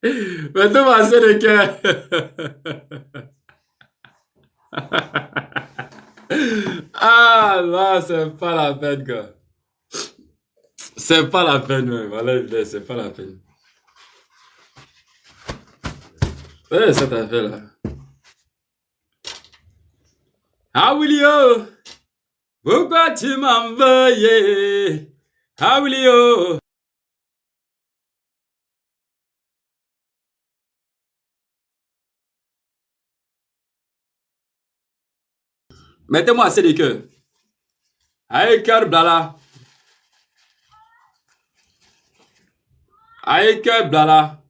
Mettez-moi assez de cœur. Ah, là, c'est pas la peine, quoi. C'est pas la peine, même. Voilà, c'est pas la peine. Ouais, cette affaire-là. Ah, Willio, pourquoi tu m'as envoyé? Ah, Willio. Mettez-moi assez de cœur. Aïe, cœur, blala. Aïe, cœur, blala.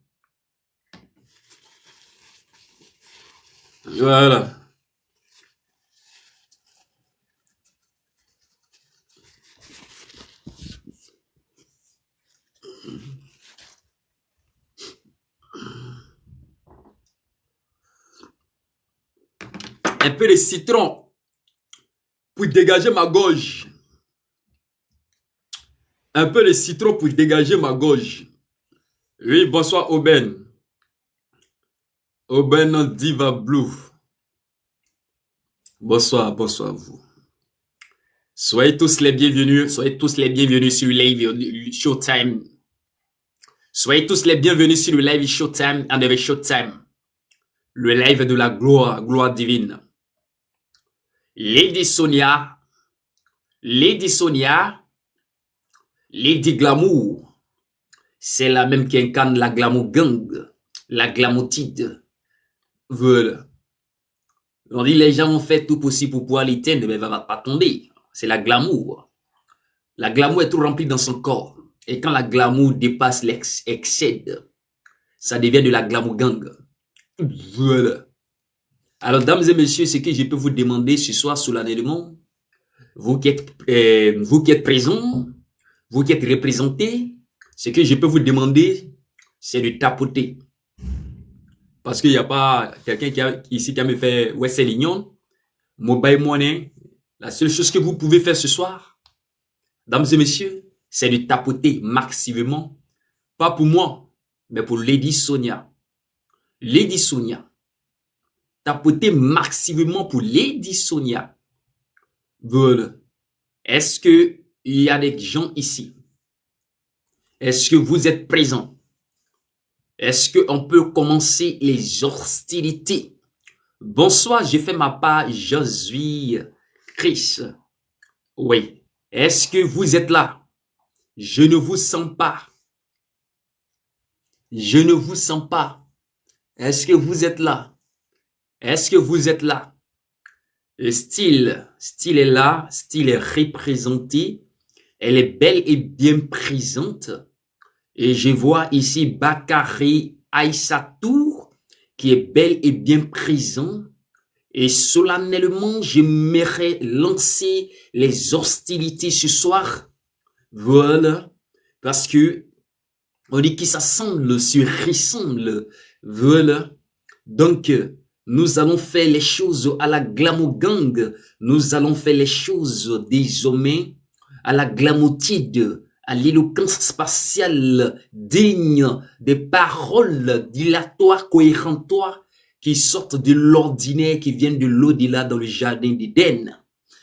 Voilà. Un peu de citron pour dégager ma gorge. Un peu de citron pour dégager ma gorge. Oui, bonsoir, Aubaine. Aubaine Diva Blue. Bonsoir, bonsoir à vous. Soyez tous les bienvenus. Soyez tous les bienvenus sur le live Showtime. Soyez tous les bienvenus sur le live Showtime and avec Showtime. Le live de la gloire, gloire divine. Lady Sonia. Lady Sonia. Lady Glamour. C'est la même qui incarne la Glamour Gang. La Glamoutide. Voilà. On dit les gens ont fait tout possible pour pouvoir l'éteindre, mais elle ne va pas tomber. C'est la glamour. La glamour est tout remplie dans son corps. Et quand la glamour dépasse l'excède, ça devient de la glamour gang. Voilà. Alors, dames et messieurs, ce que je peux vous demander ce soir solennellement, vous qui êtes présents, vous qui êtes représentés, ce que je peux vous demander, c'est de tapoter. Parce qu'il n'y a pas quelqu'un ici qui a me fait Western Union, Mobile Money. La seule chose que vous pouvez faire ce soir, dames et messieurs, c'est de tapoter massivement. Pas pour moi, mais pour Lady Sonia. Lady Sonia. Tapoter massivement pour Lady Sonia. Voilà. Est-ce qu'il y a des gens ici? Est-ce que vous êtes présents? Est-ce qu'on peut commencer les hostilités? Bonsoir, j'ai fait ma part, je suis Chris. Oui. Est-ce que vous êtes là? Je ne vous sens pas. Je ne vous sens pas. Est-ce que vous êtes là? Est-ce que vous êtes là? Style est là. Style est représenté. Elle est belle et bien présente. Et je vois ici Bakary Aïssatour qui est belle et bien présent. Et solennellement, j'aimerais lancer les hostilités ce soir. Voilà. Parce que on dit qu'ils s'assemblent, se ressemblent. Voilà. Donc, nous allons faire les choses à la glamour gang. Nous allons faire les choses désormais à la glamoutide, à l'éloquence spatiale digne des paroles dilatoires, cohérentes, qui sortent de l'ordinaire, qui viennent de l'au-delà dans le jardin d'Éden.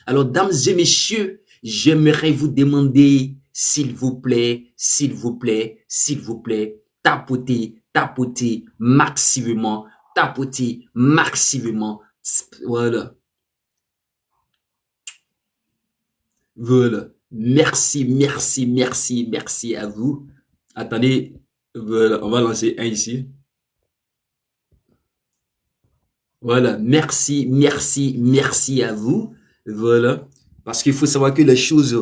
Alors, dames et messieurs, j'aimerais vous demander, s'il vous plaît, s'il vous plaît, s'il vous plaît, tapotez, tapotez massivement, tapotez massivement. Voilà. Voilà. Merci, merci, merci, merci à vous. Attendez, voilà, on va lancer un ici. Voilà, merci, merci, merci à vous. Voilà, parce qu'il faut savoir que les choses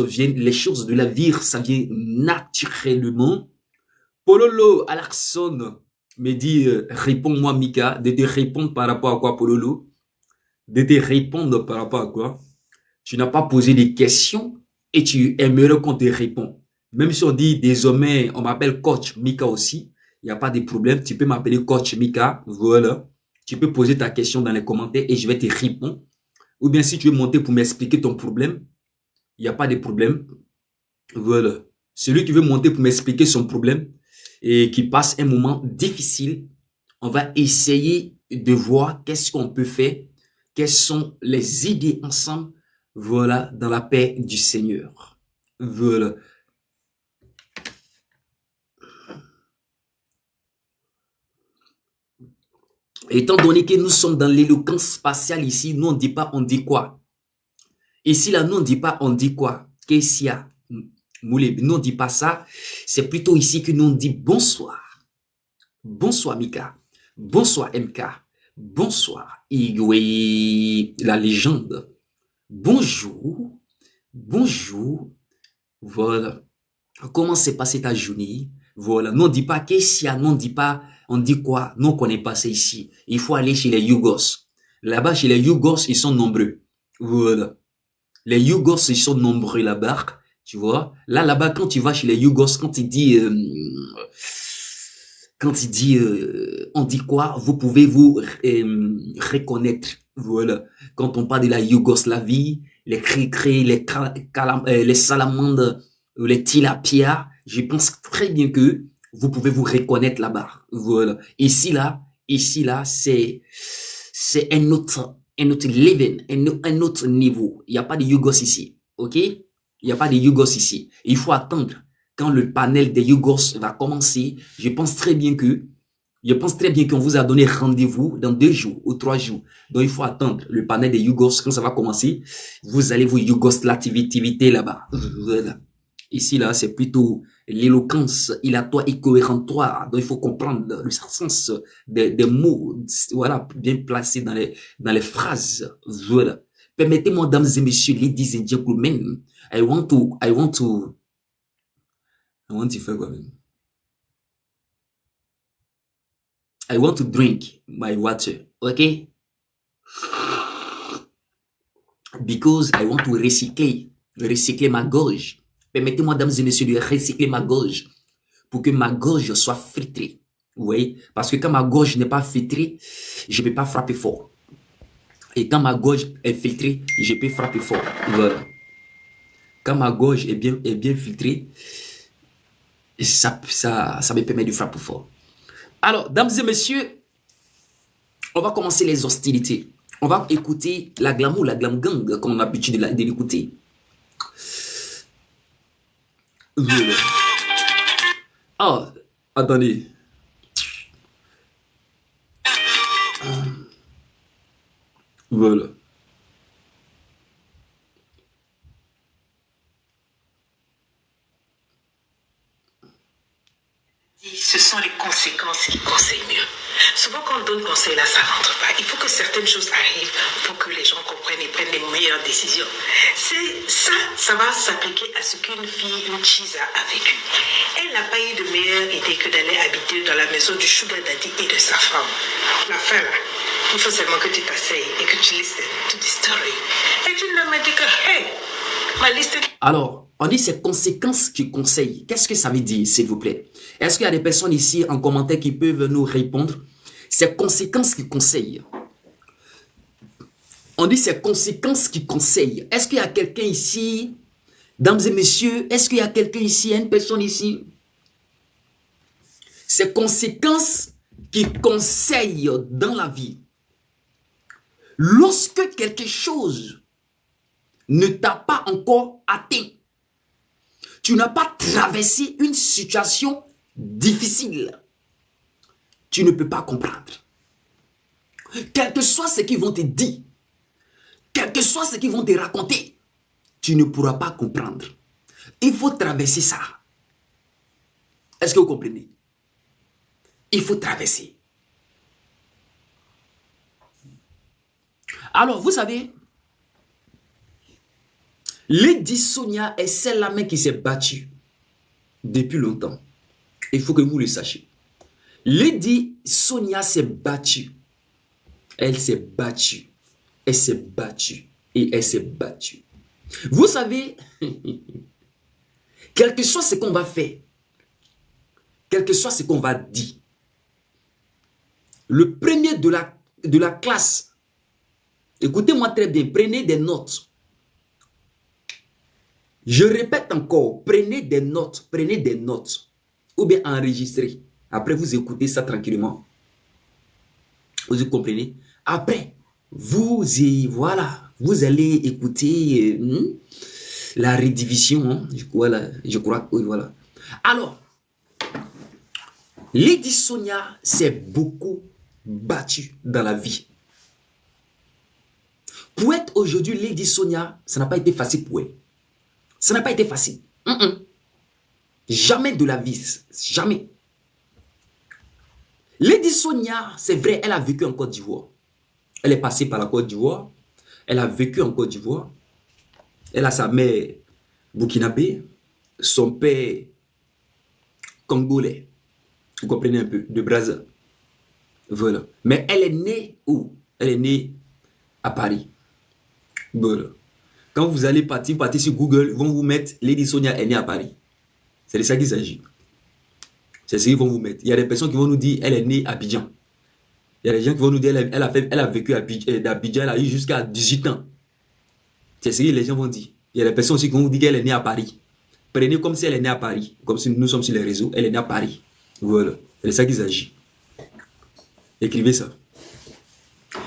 viennent, les choses de la vie, ça vient naturellement. Pololo Alarson me dit, réponds-moi Mika, de te répondre par rapport à quoi Pololo? De te répondre par rapport à quoi? Tu n'as pas posé des questions et tu aimerais qu'on te réponde. Même si on dit désormais, on m'appelle coach Mika aussi, il n'y a pas de problème, tu peux m'appeler coach Mika, voilà. Tu peux poser ta question dans les commentaires et je vais te répondre. Ou bien si tu veux monter pour m'expliquer ton problème, il n'y a pas de problème. Voilà. Celui qui veut monter pour m'expliquer son problème, et qui passent un moment difficile, on va essayer de voir qu'est-ce qu'on peut faire, quelles sont les idées ensemble, voilà, dans la paix du Seigneur. Voilà. Étant donné que nous sommes dans l'éloquence spatiale ici, nous on dit pas, on dit quoi? Ici là, nous on dit pas, on dit quoi? Qu'est-ce qu'il y a? Nous on dit pas ça. C'est plutôt ici que nous on dit bonsoir. Bonsoir Mika. Bonsoir MK. Bonsoir Igwe, la légende. Bonjour. Bonjour. Voilà. Comment s'est passée ta journée? Voilà. Nous on dit pas qu'est-ce qu'il y a, nous on dit pas, on dit quoi? Nous on connaît pas ça ici. Il faut aller chez les Yougos. Là-bas, chez les Yougos, ils sont nombreux. Voilà. Les Yougos, ils sont nombreux là-bas. Tu vois? Là-bas, quand tu vas chez les Yougos, quand il dit, on dit quoi? Vous pouvez vous reconnaître. Voilà. Quand on parle de la Yougoslavie, les cris-cris, les salamandres, les tilapias, je pense très bien que vous pouvez vous reconnaître là-bas. Voilà. Ici là, c'est un autre level, un autre niveau. Il n'y a pas de Yougos ici. OK? Il n'y a pas de Yougos ici. Il faut attendre quand le panel des Yougos va commencer. Je pense très bien qu'on vous a donné rendez-vous dans 2 jours ou 3 jours. Donc, il faut attendre le panel des Yougos quand ça va commencer. Vous allez vous Yougoslativité là-bas. Voilà. Ici, là, c'est plutôt l'éloquence ilatoire et cohérentoire. Donc, il faut comprendre le sens des mots, voilà, bien placés dans les phrases. Voilà. Permettez-moi, dames et messieurs, ladies and gentlemen, I want to faire quoi même? I want to drink my water, okay? Because I want to recycler ma gorge. Permettez-moi, dames et messieurs, de recycler ma gorge pour que ma gorge soit filtrée. Vous voyez? Parce que quand ma gorge n'est pas filtrée, je ne peux pas frapper fort. Et quand ma gorge est filtrée, je peux frapper fort. Voilà. Quand ma gorge est bien filtrée, ça me permet de frapper fort. Alors, dames et messieurs, on va commencer les hostilités. On va écouter la glam gang, comme on a l'habitude de l'écouter. Ah, attendez. Voilà. Ce sont les conséquences qui conseillent mieux. Souvent, quand on donne conseil là, ça ne rentre pas. Il faut que certaines choses arrivent pour que les gens comprennent et prennent les meilleures décisions. Ça va s'appliquer à ce qu'une fille, une Chiza, a vécu. Elle n'a pas eu de meilleure idée que d'aller habiter dans la maison du Sugar Daddy et de sa femme. La fin là, il faut seulement que tu t'asseyes et que tu listen to the story. Et tu ne me dis que, hey, ma liste... Alors, on dit ces conséquences qui conseillent. Qu'est-ce que ça veut dire, s'il vous plaît? Est-ce qu'il y a des personnes ici en commentaire qui peuvent nous répondre? Ces conséquences qui conseillent. On dit ces conséquences qui conseillent. Est-ce qu'il y a quelqu'un ici, dames et messieurs, est-ce qu'il y a quelqu'un ici, une personne ici? Ces conséquences qui conseillent dans la vie. Lorsque quelque chose ne t'a pas encore atteint, tu n'as pas traversé une situation difficile, tu ne peux pas comprendre. Quel que soit ce qu'ils vont te dire, quel que soit ce qu'ils vont te raconter, tu ne pourras pas comprendre. Il faut traverser ça. Est-ce que vous comprenez? Il faut traverser. Alors, vous savez, Lady Sonia est celle-là même qui s'est battue depuis longtemps. Il faut que vous le sachiez. Lady Sonia s'est battue. Elle s'est battue. Elle s'est battue. Et elle s'est battue. Vous savez, quel que soit ce qu'on va faire, quel que soit ce qu'on va dire, le premier de la classe, écoutez-moi très bien, prenez des notes. Je répète encore, prenez des notes, ou bien enregistrer. Après, vous écoutez ça tranquillement. Vous comprenez? Après, voilà, vous allez écouter la redivision. Hein, voilà, je crois que oui, voilà. Alors, Lady Sonia s'est beaucoup battue dans la vie. Pour être aujourd'hui Lady Sonia, ça n'a pas été facile pour elle. Ça n'a pas été facile. Jamais de la vie. Jamais. Lady Sonia, c'est vrai, elle a vécu en Côte d'Ivoire. Elle est passée par la Côte d'Ivoire. Elle a vécu en Côte d'Ivoire. Elle a sa mère burkinabé, son père congolais. Vous comprenez un peu, de Brazza. Voilà. Mais elle est née où? Elle est née à Paris. Voilà. Quand vous allez partir sur Google, ils vont vous mettre Lady Sonia est née à Paris. C'est de ça qu'il s'agit. C'est ce qu'ils vont vous mettre. Il y a des personnes qui vont nous dire elle est née à Abidjan. Il y a des gens qui vont nous dire elle a vécu à Abidjan, elle a eu jusqu'à 18 ans. C'est ce que les gens vont dire. Il y a des personnes aussi qui vont vous dire qu'elle est née à Paris. Prenez comme si elle est née à Paris. Comme si nous sommes sur les réseaux. Elle est née à Paris. Voilà. C'est de ça qu'il s'agit. Écrivez ça.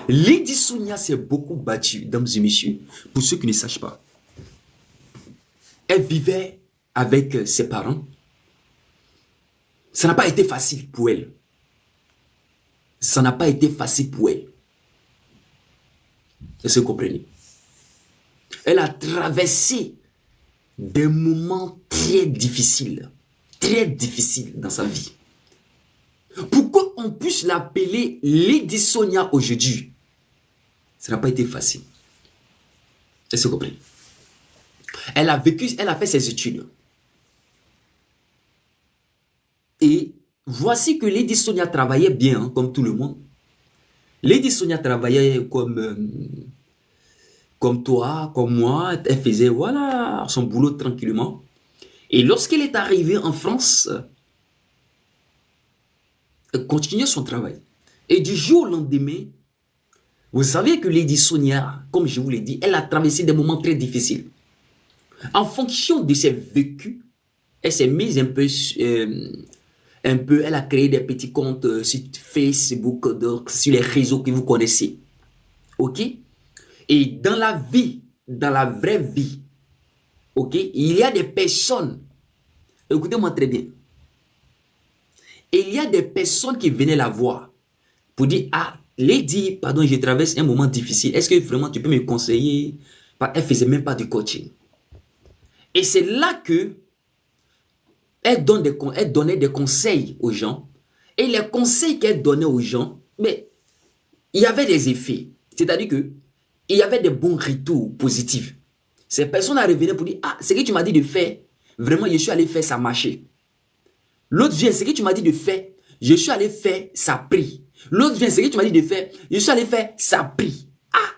Lady Sonia s'est beaucoup battue, mesdames et messieurs, pour ceux qui ne sachent pas. Elle vivait avec ses parents. Ça n'a pas été facile pour elle. Ça n'a pas été facile pour elle. Est-ce que vous comprenez? Elle a traversé des moments très difficiles dans sa vie. Pourquoi on puisse l'appeler Lady Sonia aujourd'hui? Ça n'a pas été facile. Est-ce que vous comprenez? Elle a vécu, elle a fait ses études. Et voici que Lady Sonia travaillait bien, hein, comme tout le monde. Lady Sonia travaillait comme toi, comme moi. Elle faisait voilà, son boulot tranquillement. Et lorsqu'elle est arrivée en France, elle continuait son travail. Et du jour au lendemain, vous savez que Lady Sonia, comme je vous l'ai dit, elle a traversé des moments très difficiles. En fonction de ses vécus, elle s'est mise un peu, elle a créé des petits comptes sur Facebook, donc sur les réseaux que vous connaissez. Ok? Et dans la vie, dans la vraie vie, ok, il y a des personnes, écoutez-moi très bien, et il y a des personnes qui venaient la voir pour dire, ah, Lady, pardon, je traverse un moment difficile, est-ce que vraiment tu peux me conseiller? Elle ne faisait même pas du coaching. Et c'est là que elle donnait des conseils aux gens. Et les conseils qu'elle donnait aux gens, mais il y avait des effets. C'est-à-dire que il y avait des bons retours positifs. Ces personnes revenaient pour dire, ah, ce que tu m'as dit de faire, vraiment, je suis allé faire, ça marchait. L'autre vient, ce que tu m'as dit de faire, je suis allé faire, ça prie. L'autre vient, ce que tu m'as dit de faire, je suis allé faire, ça prie. Ah,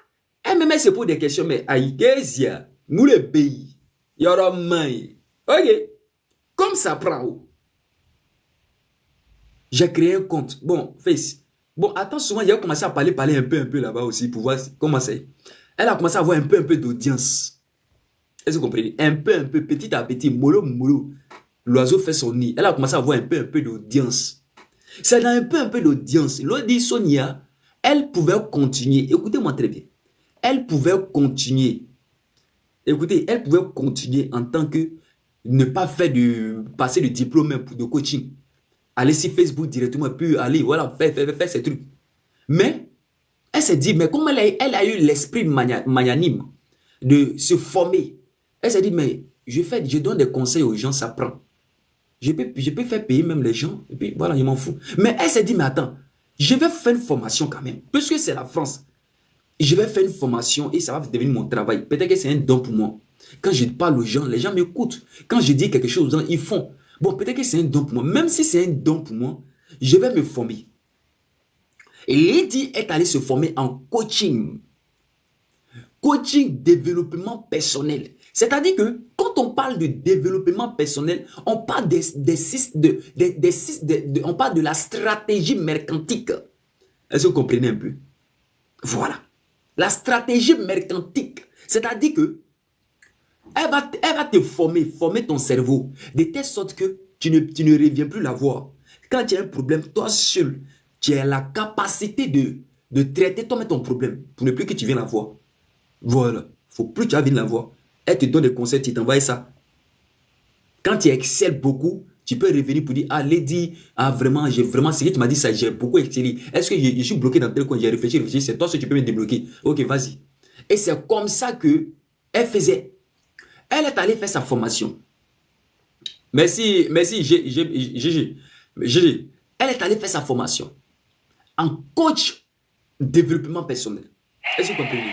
elle se pose des questions, mais aïe, qu'est-ce nous les pays, il y aura main. Ok, comme ça prend. J'ai créé un compte. Bon, Face. Bon, attends, souvent, il a commencé à parler un peu là-bas aussi pour voir comment c'est. Elle a commencé à avoir un peu d'audience. Est-ce que vous comprenez? Un peu, petit à petit, mollo. L'oiseau fait son nid. Elle a commencé à avoir un peu d'audience. C'est dans un peu d'audience. Lady Sonia, elle pouvait continuer. Écoutez-moi très bien. Elle pouvait continuer. Écoutez, elle pouvait continuer en tant que ne pas passer le diplôme de coaching. Aller sur Facebook directement, puis aller, voilà, faire ces trucs. Mais, elle s'est dit, mais comme elle a eu l'esprit magnanime de se former, elle s'est dit, mais je donne des conseils aux gens, ça prend. Je peux faire payer même les gens, et puis voilà, je m'en fous. Mais elle s'est dit, mais attends, je vais faire une formation quand même, puisque c'est la France. Je vais faire une formation et ça va devenir mon travail. Peut-être que c'est un don pour moi. Quand je parle aux gens, les gens m'écoutent. Quand je dis quelque chose aux gens, ils font. Bon, peut-être que c'est un don pour moi. Même si c'est un don pour moi, je vais me former. Et Lady est allée se former en coaching. Coaching, développement personnel. C'est-à-dire que quand on parle de développement personnel, on parle on parle de la stratégie mercantique. Est-ce que vous comprenez un peu? Voilà. La stratégie mercantique. C'est-à-dire que elle va te former ton cerveau de telle sorte que tu ne reviens plus la voir. Quand tu as un problème, toi seul, tu as la capacité de traiter toi-même ton problème pour ne plus que tu viennes la voir. Voilà. Il ne faut plus que tu viennes la voir. Elle te donne des conseils, tu t'envoies ça. Quand tu excelles beaucoup, tu peux revenir pour dire, ah, Lady, ah, vraiment, c'est que tu m'as dit ça, j'ai beaucoup excellé. Est-ce que je suis bloqué dans tel coin, j'ai réfléchi, c'est toi ce que tu peux me débloquer. Ok, vas-y. Et c'est comme ça que elle faisait. Elle est allée faire sa formation. Merci, GG. Elle est allée faire sa formation en coach développement personnel. Est-ce que vous comprenez?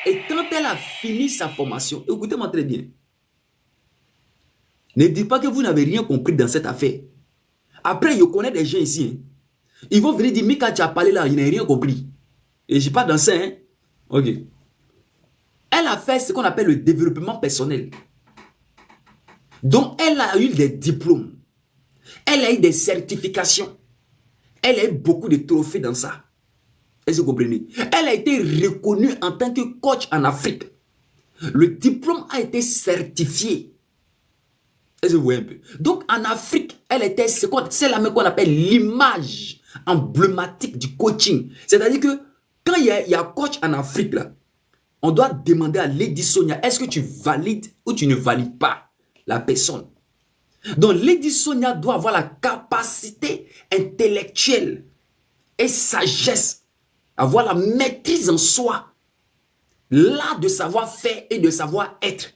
Et quand elle a fini sa formation, écoutez-moi très bien. Ne dites pas que vous n'avez rien compris dans cette affaire. Après, je connais des gens ici. Hein. Ils vont venir dire, mais quand tu as parlé là, il n'a rien compris. Et je ne pas dans ça. Hein. Ok. Elle a fait ce qu'on appelle le développement personnel. Donc, elle a eu des diplômes. Elle a eu des certifications. Elle a eu beaucoup de trophées dans ça. Est-ce que vous comprenez? Elle a été reconnue en tant que coach en Afrique. Le diplôme a été certifié. Est-ce que vous voyez un peu? Donc, en Afrique, elle était, c'est la même qu'on appelle l'image emblématique du coaching. C'est-à-dire que quand il y a coach en Afrique, là, on doit demander à Lady Sonia, est-ce que tu valides ou tu ne valides pas la personne? Donc, Lady Sonia doit avoir la capacité intellectuelle et sagesse, avoir la maîtrise en soi, l'art de savoir faire et de savoir être,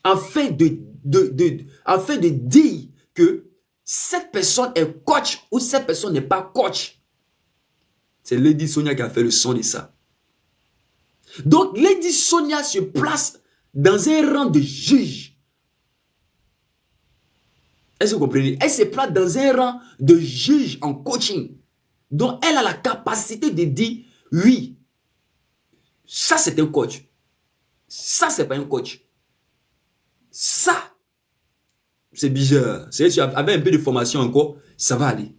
afin de dire que cette personne est coach ou cette personne n'est pas coach. C'est Lady Sonia qui a fait le son de ça. Donc, Lady Sonia se place dans un rang de juge. Est-ce que vous comprenez? Elle se place dans un rang de juge en coaching. Donc, elle a la capacité de dire, oui, ça c'est un coach. Ça, c'est pas un coach. Ça, c'est bizarre. C'est si avec un peu de formation encore, ça va aller.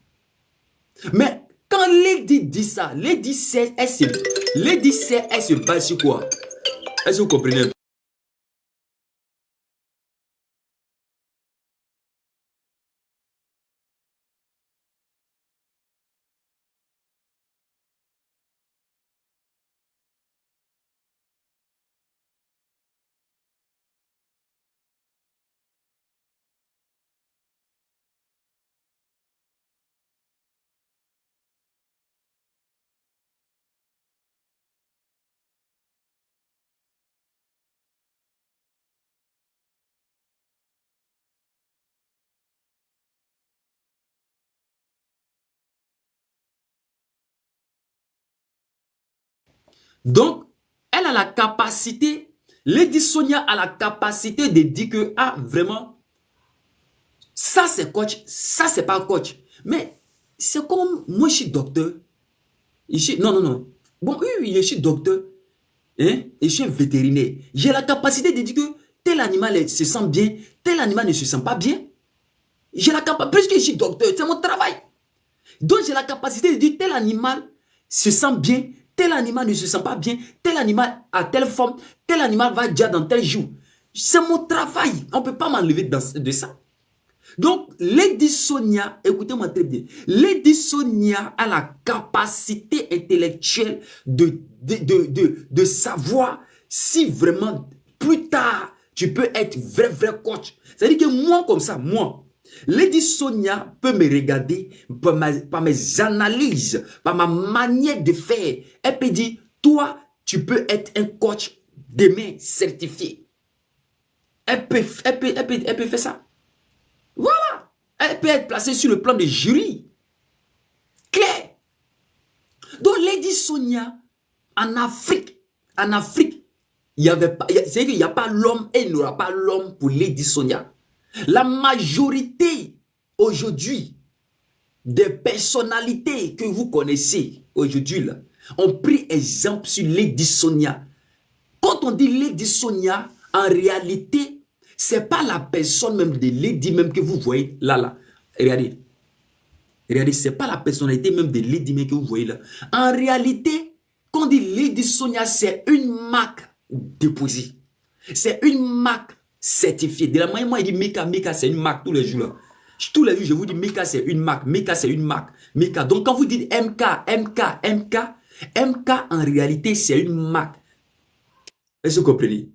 Mais quand Lady dit ça, Lady sait, elle se base sur quoi? Est-ce que vous comprenez? Donc, elle a la capacité, Lady Sonia a la capacité de dire que, ah, vraiment, ça c'est coach, ça c'est pas coach. Mais c'est comme, moi je suis docteur. Non. Bon, oui, je suis docteur. Hein, et je suis un vétérinaire. J'ai la capacité de dire que tel animal se sent bien, tel animal ne se sent pas bien. J'ai la capacité, puisque je suis docteur, c'est mon travail. Donc j'ai la capacité de dire tel animal se sent bien, tel animal ne se sent pas bien, tel animal a telle forme, tel animal va déjà dans tel jour. C'est mon travail. On ne peut pas m'enlever de ça. Donc, Lady Sonia, écoutez-moi très bien, Lady Sonia a la capacité intellectuelle de savoir si vraiment, plus tard, tu peux être vrai coach. C'est-à-dire que moi, comme ça, moi, Lady Sonia peut me regarder par mes analyses, par ma manière de faire. Elle peut dire, toi, tu peux être un coach demain certifié. Elle peut faire ça. Voilà. Elle peut être placée sur le plan de jury. Claire. Donc, Lady Sonia, en Afrique, il n'y avait pas, c'est qu'il n'y a pas l'homme et il n'y aura pas l'homme pour Lady Sonia. La majorité aujourd'hui des personnalités que vous connaissez aujourd'hui ont pris exemple sur Lady Sonia. Quand on dit Lady Sonia, en réalité, c'est pas la personne même de Lady même que vous voyez là. Regardez. Regardez, c'est pas la personnalité même de Lady même que vous voyez là. En réalité, quand on dit Lady Sonia, c'est une marque déposée. C'est une marque certifiée. De la manière, moi, il dit Mika, c'est une marque tous les jours là. Tous les jours, je vous dis, Mika, c'est une marque. Mika, c'est une marque. Mika. Donc, quand vous dites MK, MK, en réalité, c'est une marque. Est-ce que vous comprenez?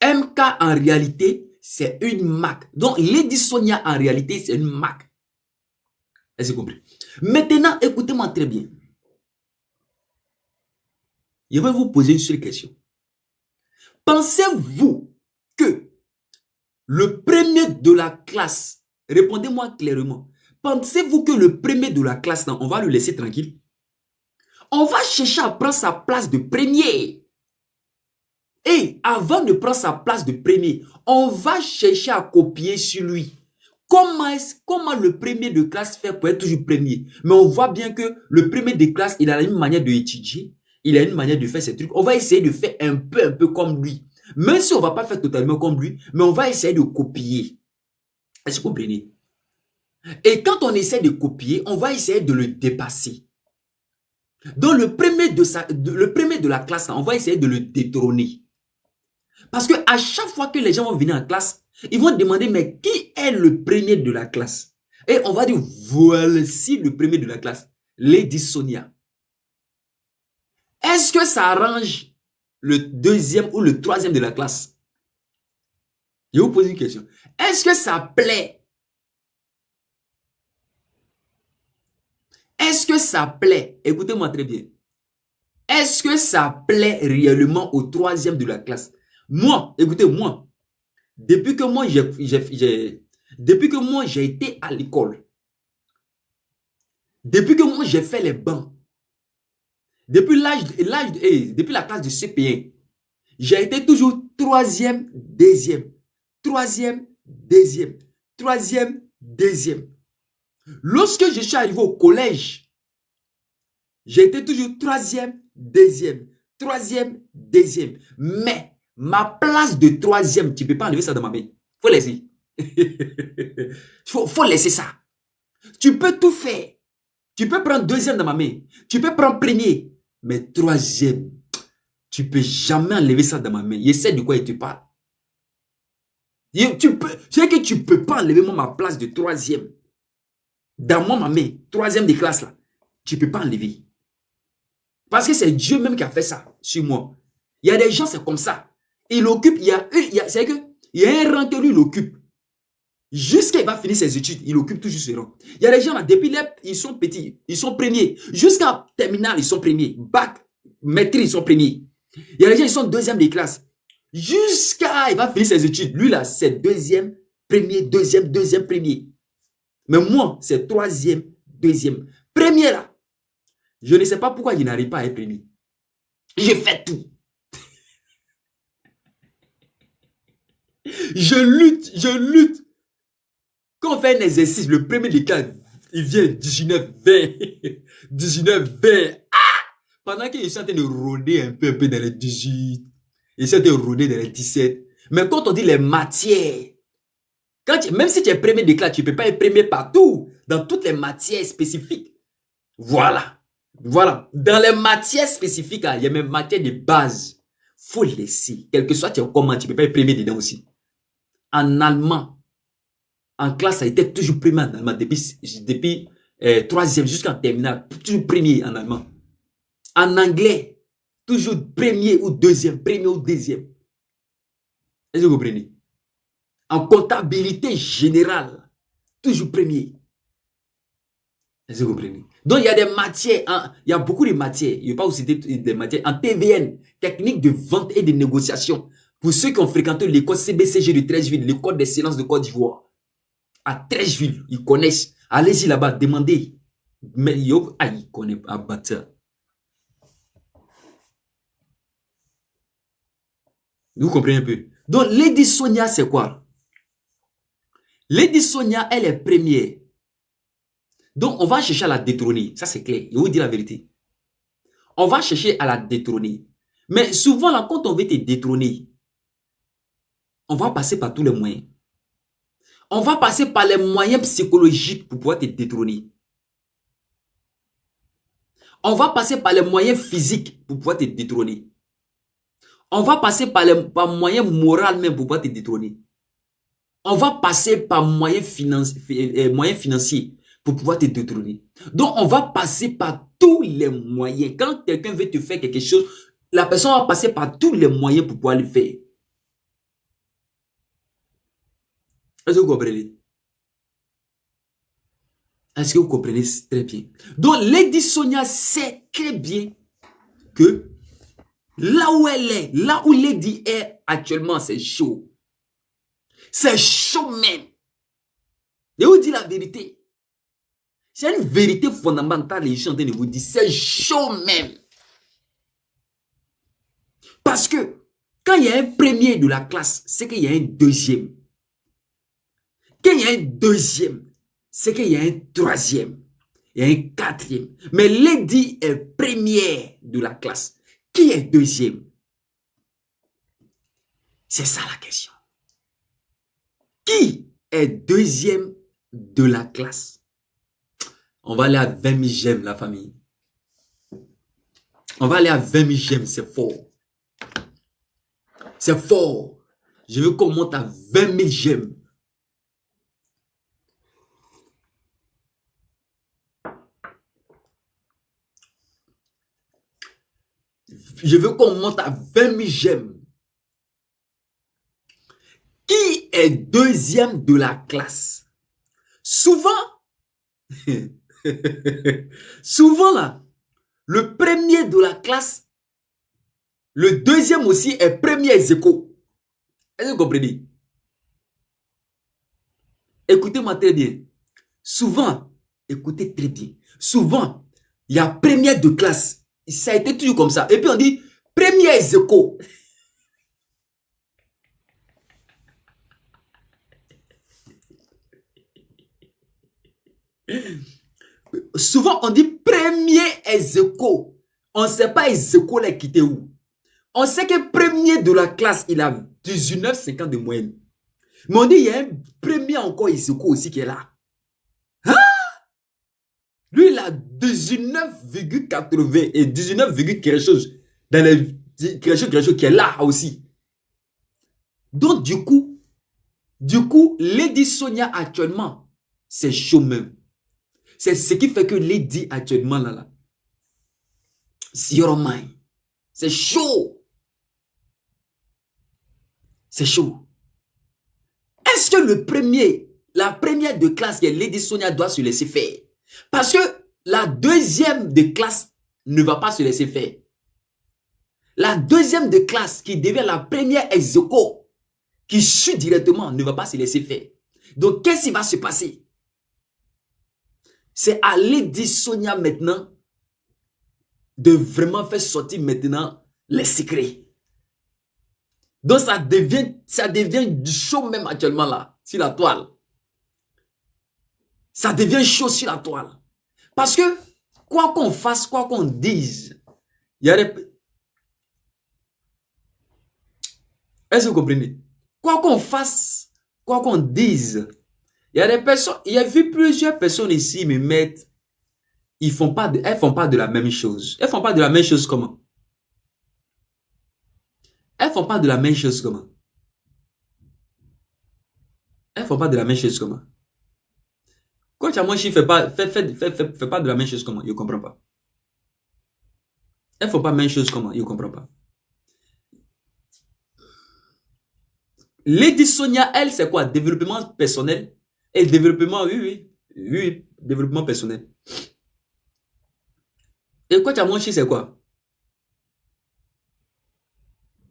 MK, en réalité, c'est une marque. Donc, Lady Sonia, en réalité, c'est une marque. Est-ce que vous comprenez? Maintenant, écoutez-moi très bien. Je vais vous poser une seule question. Pensez-vous que le premier de la classe, répondez-moi clairement, pensez-vous que le premier de la classe, on va le laisser tranquille? On va chercher à prendre sa place de premier. Et avant de prendre sa place de premier, on va chercher à copier sur lui. Comment le premier de classe fait pour être toujours premier? Mais on voit bien que le premier de classe, il a une manière d'étudier, il a une manière de faire ses trucs. On va essayer de faire un peu comme lui. Même si on ne va pas faire totalement comme lui, mais on va essayer de copier. Est-ce que vous comprenez? Et quand on essaie de copier, on va essayer de le dépasser. Donc le premier de la classe, on va essayer de le détrôner. Parce que à chaque fois que les gens vont venir en classe, ils vont demander, mais qui est le premier de la classe? Et on va dire, voici le premier de la classe, Lady Sonia. Est-ce que ça arrange le deuxième ou le troisième de la classe? Je vous pose une question. Est-ce que ça plaît? Est-ce que ça plaît? Écoutez-moi très bien. Est-ce que ça plaît réellement au troisième de la classe? Moi, écoutez-moi, depuis que moi j'ai été à l'école, depuis que moi j'ai fait les bancs, depuis la classe de CP1, j'ai été toujours troisième, deuxième, troisième, deuxième, troisième, deuxième. Lorsque je suis arrivé au collège, j'ai été toujours troisième, deuxième, troisième, deuxième. Mais ma place de troisième, tu ne peux pas enlever ça de ma main. Il faut laisser. faut laisser ça. Tu peux tout faire. Tu peux prendre deuxième dans ma main. Tu peux prendre premier. Mais troisième, tu ne peux jamais enlever ça dans ma main. Je sais de quoi il te parle. Tu sais que tu ne peux pas enlever ma place de troisième. Dans ma main, troisième de classe là. Tu ne peux pas enlever. Parce que c'est Dieu même qui a fait ça sur moi. Il y a des gens, c'est comme ça. Il occupe, c'est que il y a un rang que lui, il occupe. Jusqu'à il va finir ses études, il occupe toujours ce rang. Il y a des gens là, depuis ils sont petits, ils sont premiers. Jusqu'à terminale, ils sont premiers. Bac, maîtrise, ils sont premiers. Il y a des gens, ils sont deuxième des classes. Jusqu'à il va finir ses études. Lui là, c'est deuxième, premier, deuxième, premier. Mais moi, c'est troisième, deuxième. Premier là. Je ne sais pas pourquoi il n'arrive pas à être premier. J'ai fait tout. Je lutte. Quand on fait un exercice, le premier des cas, il vient 19, 20. 19, 20. Ah! Pendant qu'il est en train de rôder un peu dans les 18. Il est en train de rôder dans les 17. Mais quand on dit les matières, même si tu es premier des classes, tu ne peux pas être premier partout. Dans toutes les matières spécifiques. Voilà. Voilà. Dans les matières spécifiques, il y a même matières de base. Il faut laisser. Quel que soit comment, tu ne peux pas être premier dedans aussi. En allemand, en classe, ça a été toujours premier en allemand. Depuis troisième jusqu'en terminale, toujours premier en allemand. En anglais, toujours premier ou deuxième. Premier ou deuxième. Est-ce que vous comprenez? En comptabilité générale, toujours premier. Est-ce que vous comprenez? Donc, il y a des matières, il y a beaucoup de matières. Je ne vais pas vous citer des matières. En TVN, technique de vente et de négociation. Pour ceux qui ont fréquenté l'école CBCG de Treichville, l'école d'excellence de Côte d'Ivoire. À Treichville, ils connaissent. Allez-y là-bas, demandez. Mais ils connaissent à bâtir. Vous comprenez un peu? Donc, Lady Sonia, c'est quoi? Lady Sonia, elle est première. Donc, on va chercher à la détrôner. Ça, c'est clair. Je vais vous dire la vérité. On va chercher à la détrôner. Mais souvent, là, quand on veut te détrôner, on va passer par tous les moyens. On va passer par les moyens psychologiques pour pouvoir te détrôner. On va passer par les moyens physiques pour pouvoir te détrôner. On va passer par moyens moraux même pour pouvoir te détrôner. On va passer par moyens financiers pour pouvoir te détrôner. Donc, on va passer par tous les moyens. Quand quelqu'un veut te faire quelque chose, la personne va passer par tous les moyens pour pouvoir le faire. Est-ce que vous comprenez? Est-ce que vous comprenez très bien? Donc, Lady Sonia sait très bien que là où elle est, là où Lady est actuellement, c'est chaud. C'est chaud même. Je vous dis la vérité. C'est une vérité fondamentale et je suis en train de vous dire, c'est chaud même. Parce que quand il y a un premier de la classe, c'est qu'il y a un deuxième. Quand il y a un deuxième, c'est qu'il y a un troisième. Il y a un quatrième. Mais Lady est première de la classe. Qui est deuxième? C'est ça la question. Qui est deuxième de la classe? On va aller à 20 000 j'aime, la famille. On va aller à 20 000 j'aime, c'est fort. C'est fort. Je veux qu'on monte à 20 000 j'aime. Je veux qu'on monte à 20 000 j'aime. Qui est deuxième de la classe? Souvent, souvent là, le premier de la classe, le deuxième aussi est premier ex aequo. Est-ce que vous comprenez? Écoutez-moi très bien. Souvent, écoutez très bien. Souvent, il y a première de classe. Ça a été toujours comme ça. Et puis on dit premier ex aequo. Souvent, on dit premier ex aequo. On ne sait pas ex aequo l'a quitté où. On sait que premier de la classe, il a 19,50 de moyenne. Mais on dit, il y a un premier encore ex aequo aussi qui est là. Hein? Lui, il a 19,80 et 19, quelque chose dans les quelque chose qui est là aussi. Donc, du coup, Lady Sonia actuellement, c'est chaud même. C'est ce qui fait que Lady actuellement là, c'est your mind. C'est chaud. C'est chaud. Est-ce que la première de classe qui est Lady Sonia doit se laisser faire? Parce que la deuxième de classe ne va pas se laisser faire. La deuxième de classe qui devient la première ex aequo, qui suit directement, ne va pas se laisser faire. Donc, qu'est-ce qui va se passer? C'est à Lady Sonia maintenant de vraiment faire sortir maintenant les secrets. Donc, ça devient du chaud même actuellement là, sur la toile. Ça devient chaud sur la toile. Parce que, quoi qu'on fasse, quoi qu'on dise, il y a des... Est-ce que vous comprenez? Quoi qu'on fasse, quoi qu'on dise, il y a des personnes, il y a vu plusieurs personnes ici me mettre, elles font pas de la même chose. Elles font pas de la même chose comment? Elles font pas de la même chose comment? Elles font pas de la même chose comment? Quand tu as moi, fait pas de la même chose comment? Je comprends pas. Elles font pas la même chose comment? Je comprends pas. Lady Sonia, elle, c'est quoi? Développement personnel. Et développement, oui, développement personnel. Et coach Amonchi, c'est quoi?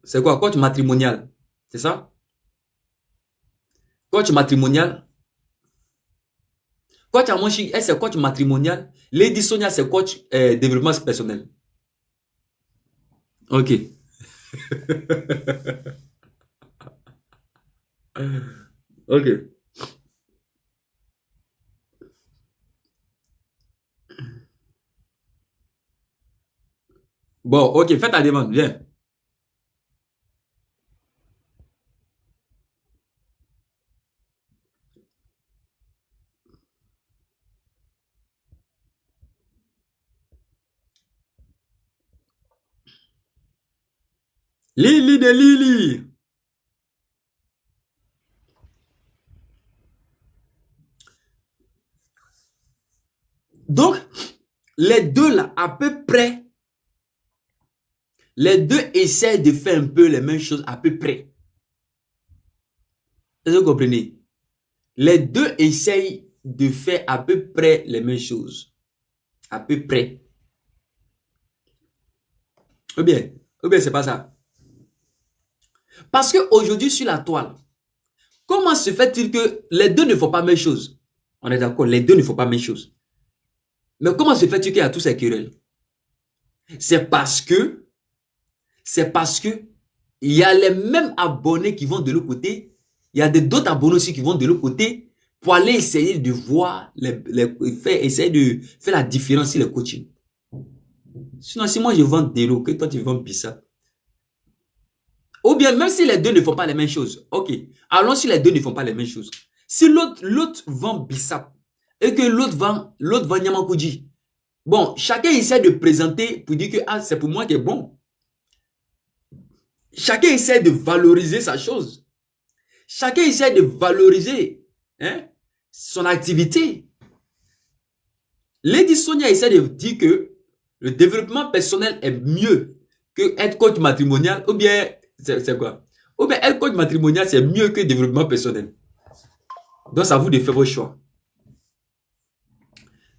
C'est quoi? Coach matrimonial. C'est ça? Coach matrimonial. Coach Amonchi, elle, c'est coach matrimonial. Lady Sonia, c'est coach développement personnel. Ok. Ok. Bon, ok, fais ta demande, viens. Lili de Lili. Donc, les deux là, à peu près, les deux essaient de faire un peu les mêmes choses à peu près. Est-ce que vous comprenez? Les deux essayent de faire à peu près les mêmes choses. À peu près. Ou bien c'est pas ça. Parce qu'aujourd'hui, sur la toile, comment se fait-il que les deux ne font pas la même chose? On est d'accord, les deux ne font pas la même chose. Mais comment se fait-il qu'il y a tous ces querelles? C'est parce que il y a les mêmes abonnés qui vont de l'autre côté. Il y a d'autres abonnés aussi qui vont de l'autre côté pour aller essayer de voir, essayer de faire la différence sur les coachings. Sinon, si moi je vends Delo, que toi tu vends Bissap. Ou bien, même si les deux ne font pas les mêmes choses. Ok, allons si les deux ne font pas les mêmes choses. Si l'autre vend Bissap et que l'autre vend Nyamakuji. Bon, chacun essaie de présenter pour dire que ah, c'est pour moi qui est bon. Chacun essaie de valoriser sa chose. Chacun essaie de valoriser son activité. Lady Sonia essaie de dire que le développement personnel est mieux que être coach matrimonial. Ou bien, c'est quoi? Ou bien être coach matrimonial, c'est mieux que le développement personnel. Donc, c'est à vous de faire vos choix.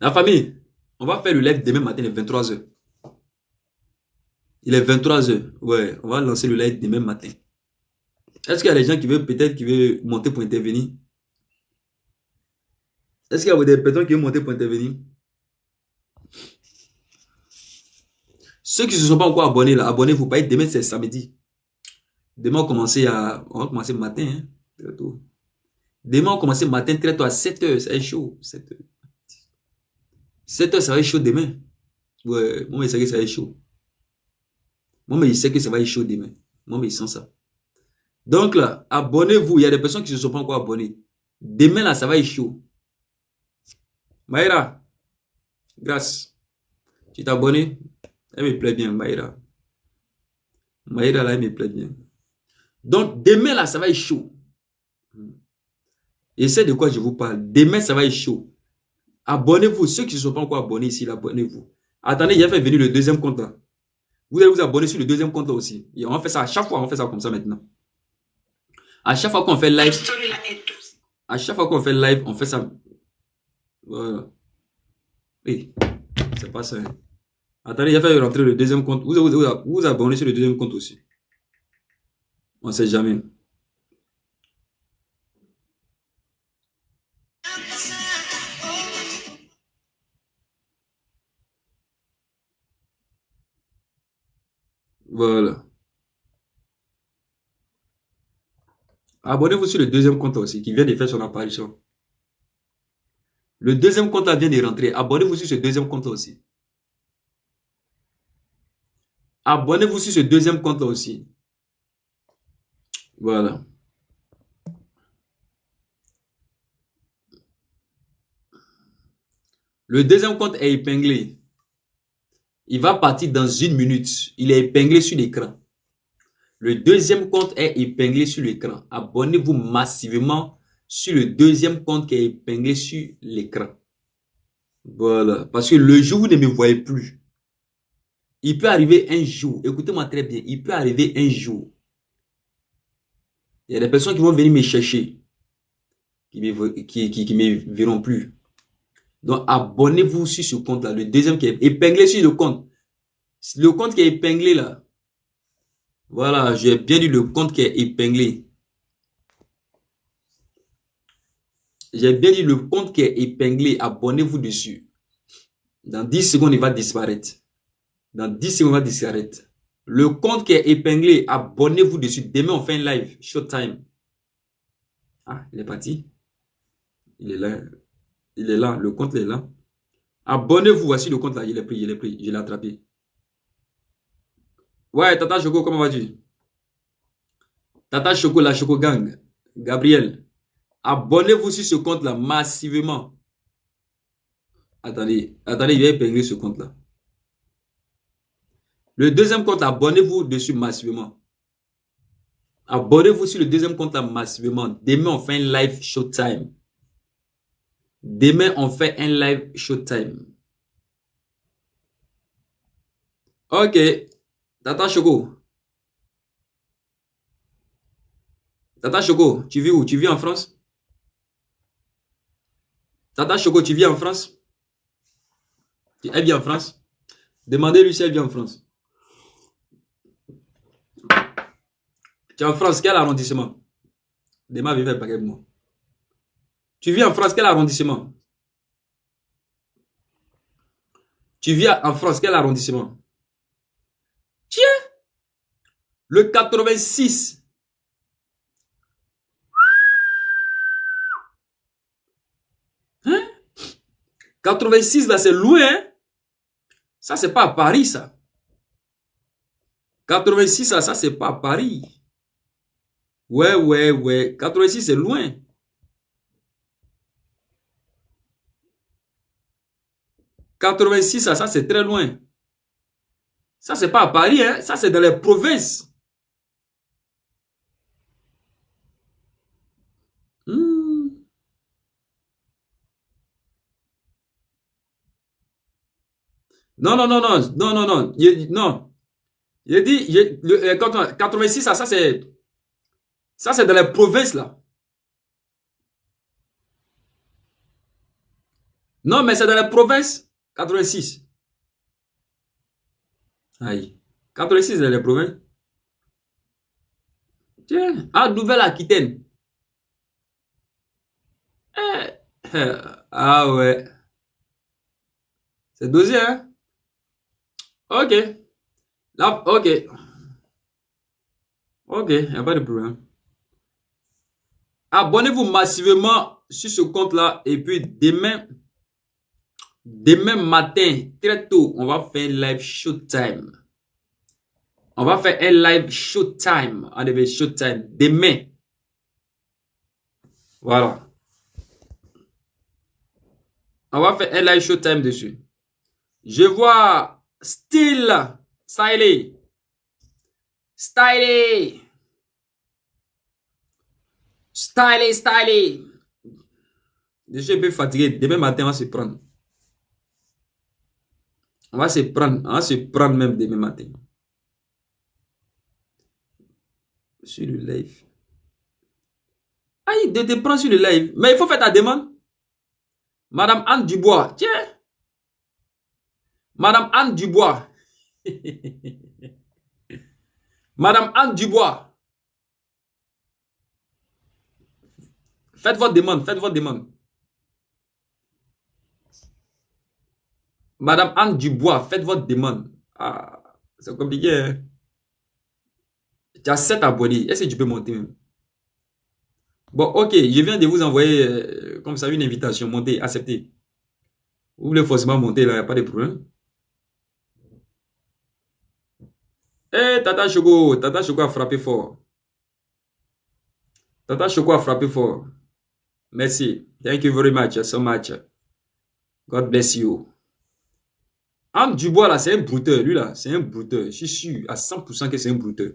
La famille, on va faire le live demain matin à 23h. Il est 23h. Ouais, on va lancer le live demain matin. Est-ce qu'il y a des gens qui veulent peut-être qui veulent monter pour intervenir? Est-ce qu'il y a des personnes qui veulent monter pour intervenir? Ceux qui ne se sont pas encore abonnés, là, abonnez-vous pas. Demain, c'est samedi. Demain, on va commencer le matin. Hein, demain, on va commencer le matin très tôt à 7h. Ça va être chaud. 7h. 7h, ça va être chaud demain. Ouais, moi, je sais que ça va être chaud. Moi, je sais que ça va être chaud demain. Moi, je sens ça. Donc là, abonnez-vous. Il y a des personnes qui ne se sont pas encore abonnées. Demain, là, ça va être chaud. Maïra, grâce. Tu t'es abonné? Elle me plaît bien, Maïra. Maïra, là, elle me plaît bien. Donc, demain, là, ça va être chaud. Et c'est de quoi je vous parle. Demain, ça va être chaud. Abonnez-vous. Ceux qui ne sont pas encore abonnés ici, abonnez-vous. Attendez, il a fait venir le deuxième compte là. Vous allez vous abonner sur le deuxième compte là aussi. Et on fait ça à chaque fois, on fait ça comme ça maintenant. À chaque fois qu'on fait live, on fait ça. Voilà. Oui, c'est pas ça. Attendez, il a fait rentrer le deuxième compte. Vous abonnez sur le deuxième compte aussi. On ne sait jamais. Voilà. Abonnez-vous sur le deuxième compte aussi, qui vient de faire son apparition. Le deuxième compte là vient de rentrer. Abonnez-vous sur ce deuxième compte là aussi. Abonnez-vous sur ce deuxième compte là aussi. Voilà. Le deuxième compte est épinglé. Il va partir dans 1 minute. Il est épinglé sur l'écran. Le deuxième compte est épinglé sur l'écran. Abonnez-vous massivement sur le deuxième compte qui est épinglé sur l'écran. Voilà. Parce que le jour où vous ne me voyez plus, il peut arriver un jour. Écoutez-moi très bien. Il peut arriver un jour. Il y a des personnes qui vont venir me chercher. Qui me verront plus. Donc, abonnez-vous sur ce compte-là. Le deuxième qui est épinglé sur le compte. Le compte qui est épinglé là. Voilà, j'ai bien dit le compte qui est épinglé. J'ai bien dit le compte qui est épinglé. Abonnez-vous dessus. Dans 10 secondes, il va disparaître. Dans 10 secondes, il va disparaître. Le compte qui est épinglé, abonnez-vous dessus. Demain, on fait un live. Showtime. Ah, il est parti. Il est là. Il est là. Le compte est là. Abonnez-vous. Voici le compte là. Il est pris. Je l'ai attrapé. Ouais, Tata Choco, comment vas-tu? Tata Choco, la Choco Gang. Gabriel. Abonnez-vous sur ce compte-là massivement. Attendez, il va épingler ce compte-là. Le deuxième compte, abonnez-vous dessus massivement. Abonnez-vous sur le deuxième compte là massivement. Demain, on fait un live showtime. Demain, on fait un live showtime. Ok. Tata Choco. Tata Choco, tu vis où? Tu vis en France? Tata Choco, tu vis en France? Elle vit en France? Demandez-lui si elle vit en France. Tu es en France, quel arrondissement? Demain, vive un paquet de moi. Tu vis en France, quel arrondissement? Tu vis en France, quel arrondissement? Tiens, le 86. Hein? 86, là, c'est loin, hein? Ça, c'est pas à Paris, ça. 86, là, ça, c'est pas à Paris. Ouais. 86, c'est loin. « 86, ça c'est très loin. Ça, c'est pas à Paris, hein? Ça, c'est dans les provinces. Non. Non. J'ai dit, 86, ça c'est dans les provinces, là. Non, mais c'est dans les provinces. 86. Aïe. 86, c'est dans les provinces. Tiens, ah, Nouvelle-Aquitaine. Ah ouais. C'est dosé, hein? Ok. Là, ok. Ok, il n'y a pas de problème. Abonnez-vous massivement sur ce compte-là. Et puis demain matin, très tôt, on va faire un live showtime. On va faire un live showtime. On devait showtime demain. Voilà. On va faire un live showtime dessus. Je vois Style. Je suis un peu fatigué. Demain matin, on va se prendre. On va se prendre même demain matin. Sur le live. Aïe, de te prendre sur le live. Mais il faut faire ta demande. Madame Anne Dubois. Tiens. Madame Anne Dubois. Madame Anne Dubois. Faites votre demande. Madame Anne Dubois, faites votre demande. Ah, c'est compliqué, hein? Tu as 7 abonnés. Est-ce que tu peux monter même? Bon, ok, je viens de vous envoyer comme ça une invitation. Montez, acceptez. Vous voulez forcément monter là, il n'y a pas de problème. Eh, Tata Choco a frappé fort. Tata Choco a frappé fort. Merci. Thank you very much, so much. God bless you. Anne Dubois là, c'est un brouteur. Lui là, c'est un brouteur. Je suis sûr à 100% que c'est un brouteur.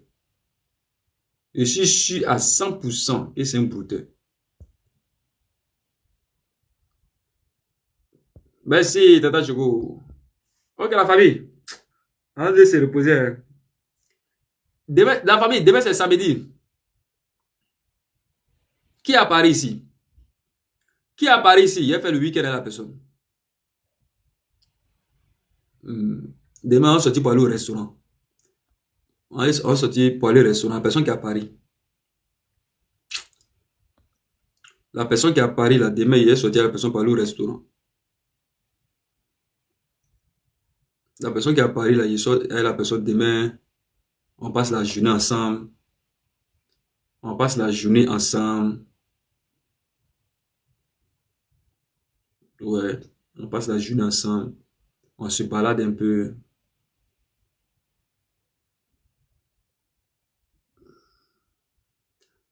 Je suis sûr à 100% que c'est un brouteur. Merci, Tata Choco. Ok, la famille. On va se reposer. Hein. Demain, la famille, demain c'est samedi. Qui est à Paris ici? Qui est à Paris ici? Il a fait le week-end à la personne. Demain, on sortit pour aller au restaurant. On sortit pour aller au restaurant. La personne qui est à Paris. La personne qui est à Paris, là, demain, il est sorti à la personne pour aller au restaurant. La personne qui est à Paris, là, il sort avec la personne demain. On passe la journée ensemble. On passe la journée ensemble. Ouais, on passe la journée ensemble. On se balade un peu.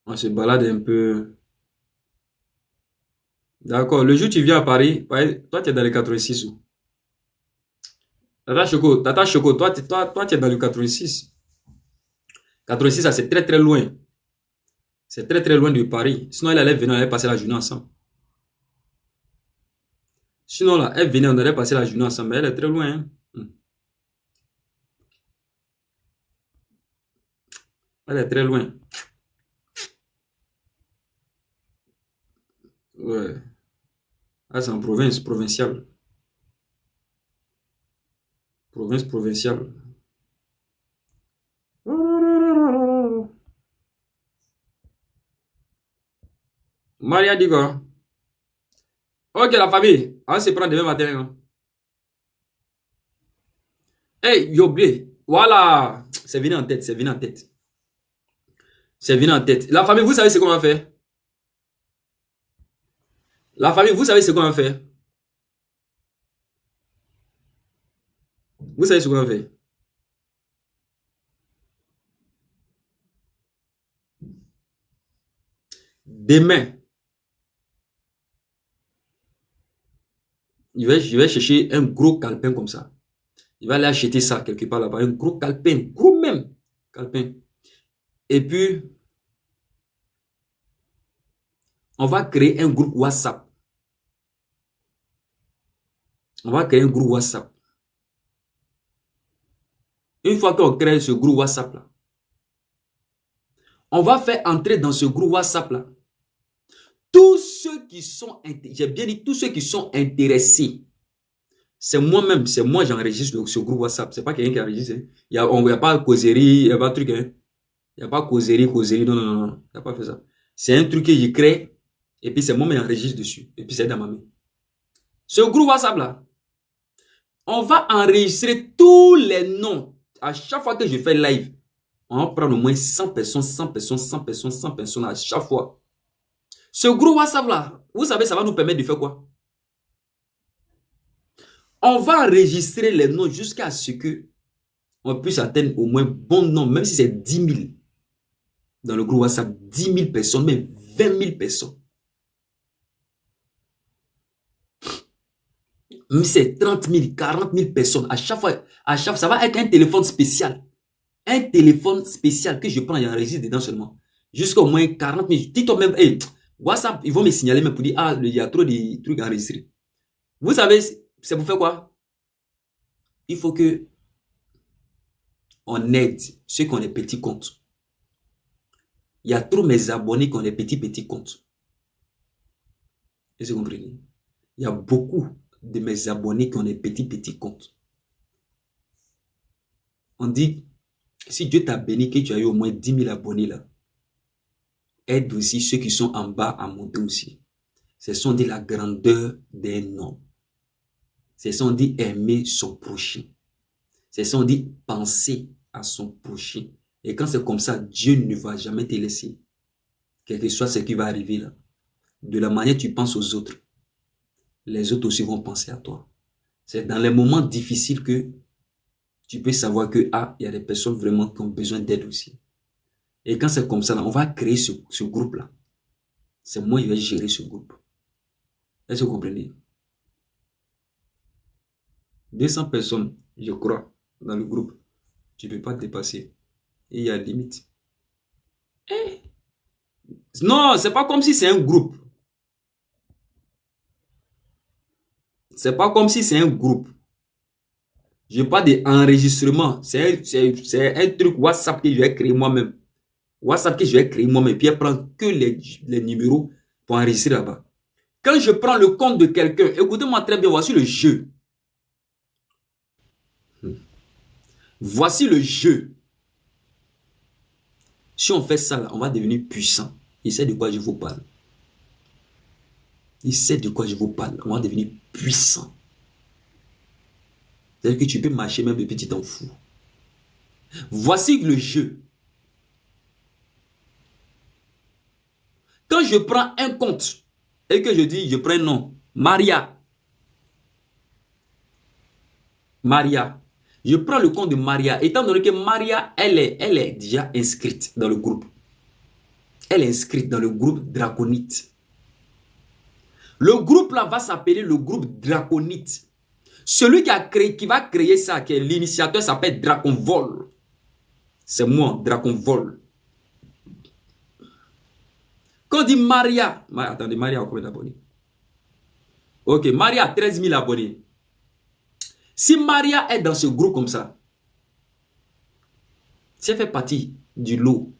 On se balade un peu. D'accord. Le jour où tu viens à Paris, toi, tu es dans le 86 ou? Tata Choco, toi, tu es dans le 86. 86, ça c'est très très loin. C'est très très loin de Paris. Sinon, elle allait venir, on allait passer la journée ensemble. Sinon, là, elle venait, on allait passer la journée ensemble. Mais elle est très loin. Hein. Elle est très loin. Ouais. Ah, c'est en province, provinciale. Province provinciale. Maria dit quoi? Ok, la famille. On se prend demain matin. Hein. Hey, Yoblé. Voilà. C'est venu en tête, c'est venu en tête. C'est venu en tête. La famille, vous savez ce qu'on va faire? La famille, vous savez ce qu'on va faire? Vous savez ce qu'on va faire? Demain, je vais chercher un gros calepin comme ça. Il va aller acheter ça quelque part là-bas. Un gros calepin, gros même calepin. Et puis, on va créer un groupe WhatsApp. On va créer un groupe WhatsApp. Une fois qu'on crée ce groupe WhatsApp là, on va faire entrer dans ce groupe WhatsApp là tous ceux qui sont, j'ai bien dit tous ceux qui sont intéressés. C'est moi-même, c'est moi j'enregistre ce groupe WhatsApp. C'est pas quelqu'un qui enregistre. Hein. Il n'y a pas causerie, il n'y a pas de truc. Hein. Il n'y a pas causerie, non, non, non. Il n'y a pas fait ça. C'est un truc que je crée et puis c'est moi qui enregistre dessus. Et puis c'est dans ma main. Ce groupe WhatsApp là, on va enregistrer tous les noms. À chaque fois que je fais live, on va prendre au moins 100 personnes, 100 personnes, 100 personnes, 100 personnes à chaque fois. Ce groupe WhatsApp là, vous savez, ça va nous permettre de faire quoi? On va enregistrer les noms jusqu'à ce que on puisse atteindre au moins bon nombre, même si c'est 10 000 dans le groupe WhatsApp, 10 000 personnes, même 20 000 personnes. Même si c'est 30 000, 40 000 personnes, à chaque fois, ça va être un téléphone spécial. Un téléphone spécial que je prends et enregistre dedans seulement. Jusqu'à au moins 40 000. Dis-toi même, hey, WhatsApp, ils vont me signaler même pour dire, ah, il y a trop de trucs enregistrés. Vous savez, c'est pour faire quoi? Il faut que on aide ceux qui ont des petits comptes. Il y a trop mes abonnés qui ont des petits comptes. Est-ce que vous comprenez? Il y a beaucoup de mes abonnés qui ont des petits comptes. On dit, si Dieu t'a béni, que tu as eu au moins 10 000 abonnés là, aide aussi ceux qui sont en bas à monter aussi. Ce sont dit la grandeur d'un homme. Ce sont dit aimer son prochain. Ce sont dit penser à son prochain. Et quand c'est comme ça, Dieu ne va jamais te laisser. Quel que soit ce qui va arriver là. De la manière que tu penses aux autres, les autres aussi vont penser à toi. C'est dans les moments difficiles que tu peux savoir que, ah, il y a des personnes vraiment qui ont besoin d'aide aussi. Et quand c'est comme ça, là, on va créer ce groupe-là. C'est moi qui vais gérer ce groupe. Est-ce que vous comprenez? 200 personnes, je crois, dans le groupe. Tu ne peux pas te dépasser. Et il y a limite. Eh? Non, c'est pas comme si c'est un groupe. C'est pas comme si c'est un groupe. Je parle d'enregistrement. C'est un truc WhatsApp que je vais créer moi-même. WhatsApp que je vais créer moi-même. Puis elle prend que les numéros pour enregistrer là-bas. Quand je prends le compte de quelqu'un, écoutez-moi très bien, voici le jeu. Voici le jeu. Si on fait ça, là, on va devenir puissant. Il sait de quoi je vous parle. Il sait de quoi je vous parle. On va devenir puissant. C'est-à-dire que tu peux marcher même depuis tu t'en fous. Voici le jeu. Quand je prends un compte et que je dis, je prends un nom, Maria. Maria. Je prends le compte de Maria. Étant donné que Maria, elle est déjà inscrite dans le groupe. Elle est inscrite dans le groupe Draconite. Le groupe là va s'appeler le groupe Draconite. Celui qui va créer ça, qui est l'initiateur, s'appelle Draconvol. C'est moi, Draconvol. Quand on dit Maria, attendez, Maria a combien d'abonnés? Ok, Maria a 13 000 abonnés. Si Maria est dans ce groupe comme ça, si elle fait partie du lot,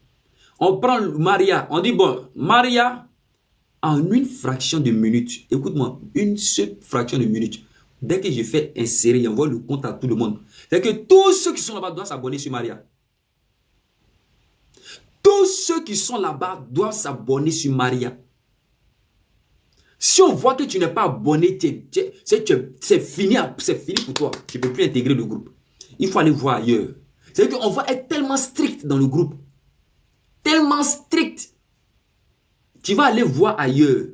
on prend Maria, on dit bon, Maria, en une fraction de minute, écoute-moi, une seule fraction de minute, dès que je fais insérer, j'envoie le compte à tout le monde. C'est que tous ceux qui sont là-bas doivent s'abonner sur Maria. Tous ceux qui sont là-bas doivent s'abonner sur Maria. Si on voit que tu n'es pas abonné, c'est fini pour toi. Tu ne peux plus intégrer le groupe. Il faut aller voir ailleurs. C'est-à-dire qu'on va être tellement strict dans le groupe. Tellement strict. Tu vas aller voir ailleurs.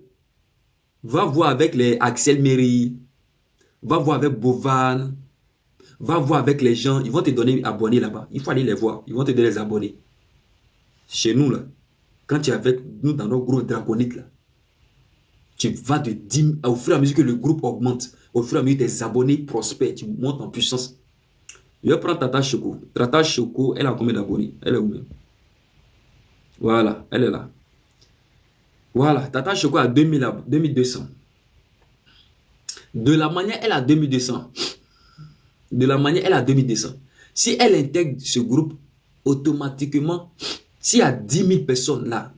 Va voir avec les Axel Méry. Va voir avec Bovan. Va voir avec les gens. Ils vont te donner abonnés là-bas. Il faut aller les voir. Ils vont te donner les abonnés. Chez nous, là, quand tu es avec nous dans notre groupe draconique, là, tu vas de 10 au fur et à mesure que le groupe augmente, au fur et à mesure que tes abonnés prospèrent, tu montes en puissance. Je vais prendre Tata Choco. Tata Choco, elle a combien d'abonnés? Elle est où même? Voilà, elle est là. Voilà, Tata Choco a 2200. De la manière, elle a 2200. De la manière, elle a 2200. Si elle intègre ce groupe, automatiquement, s'il y a 10 000 personnes là,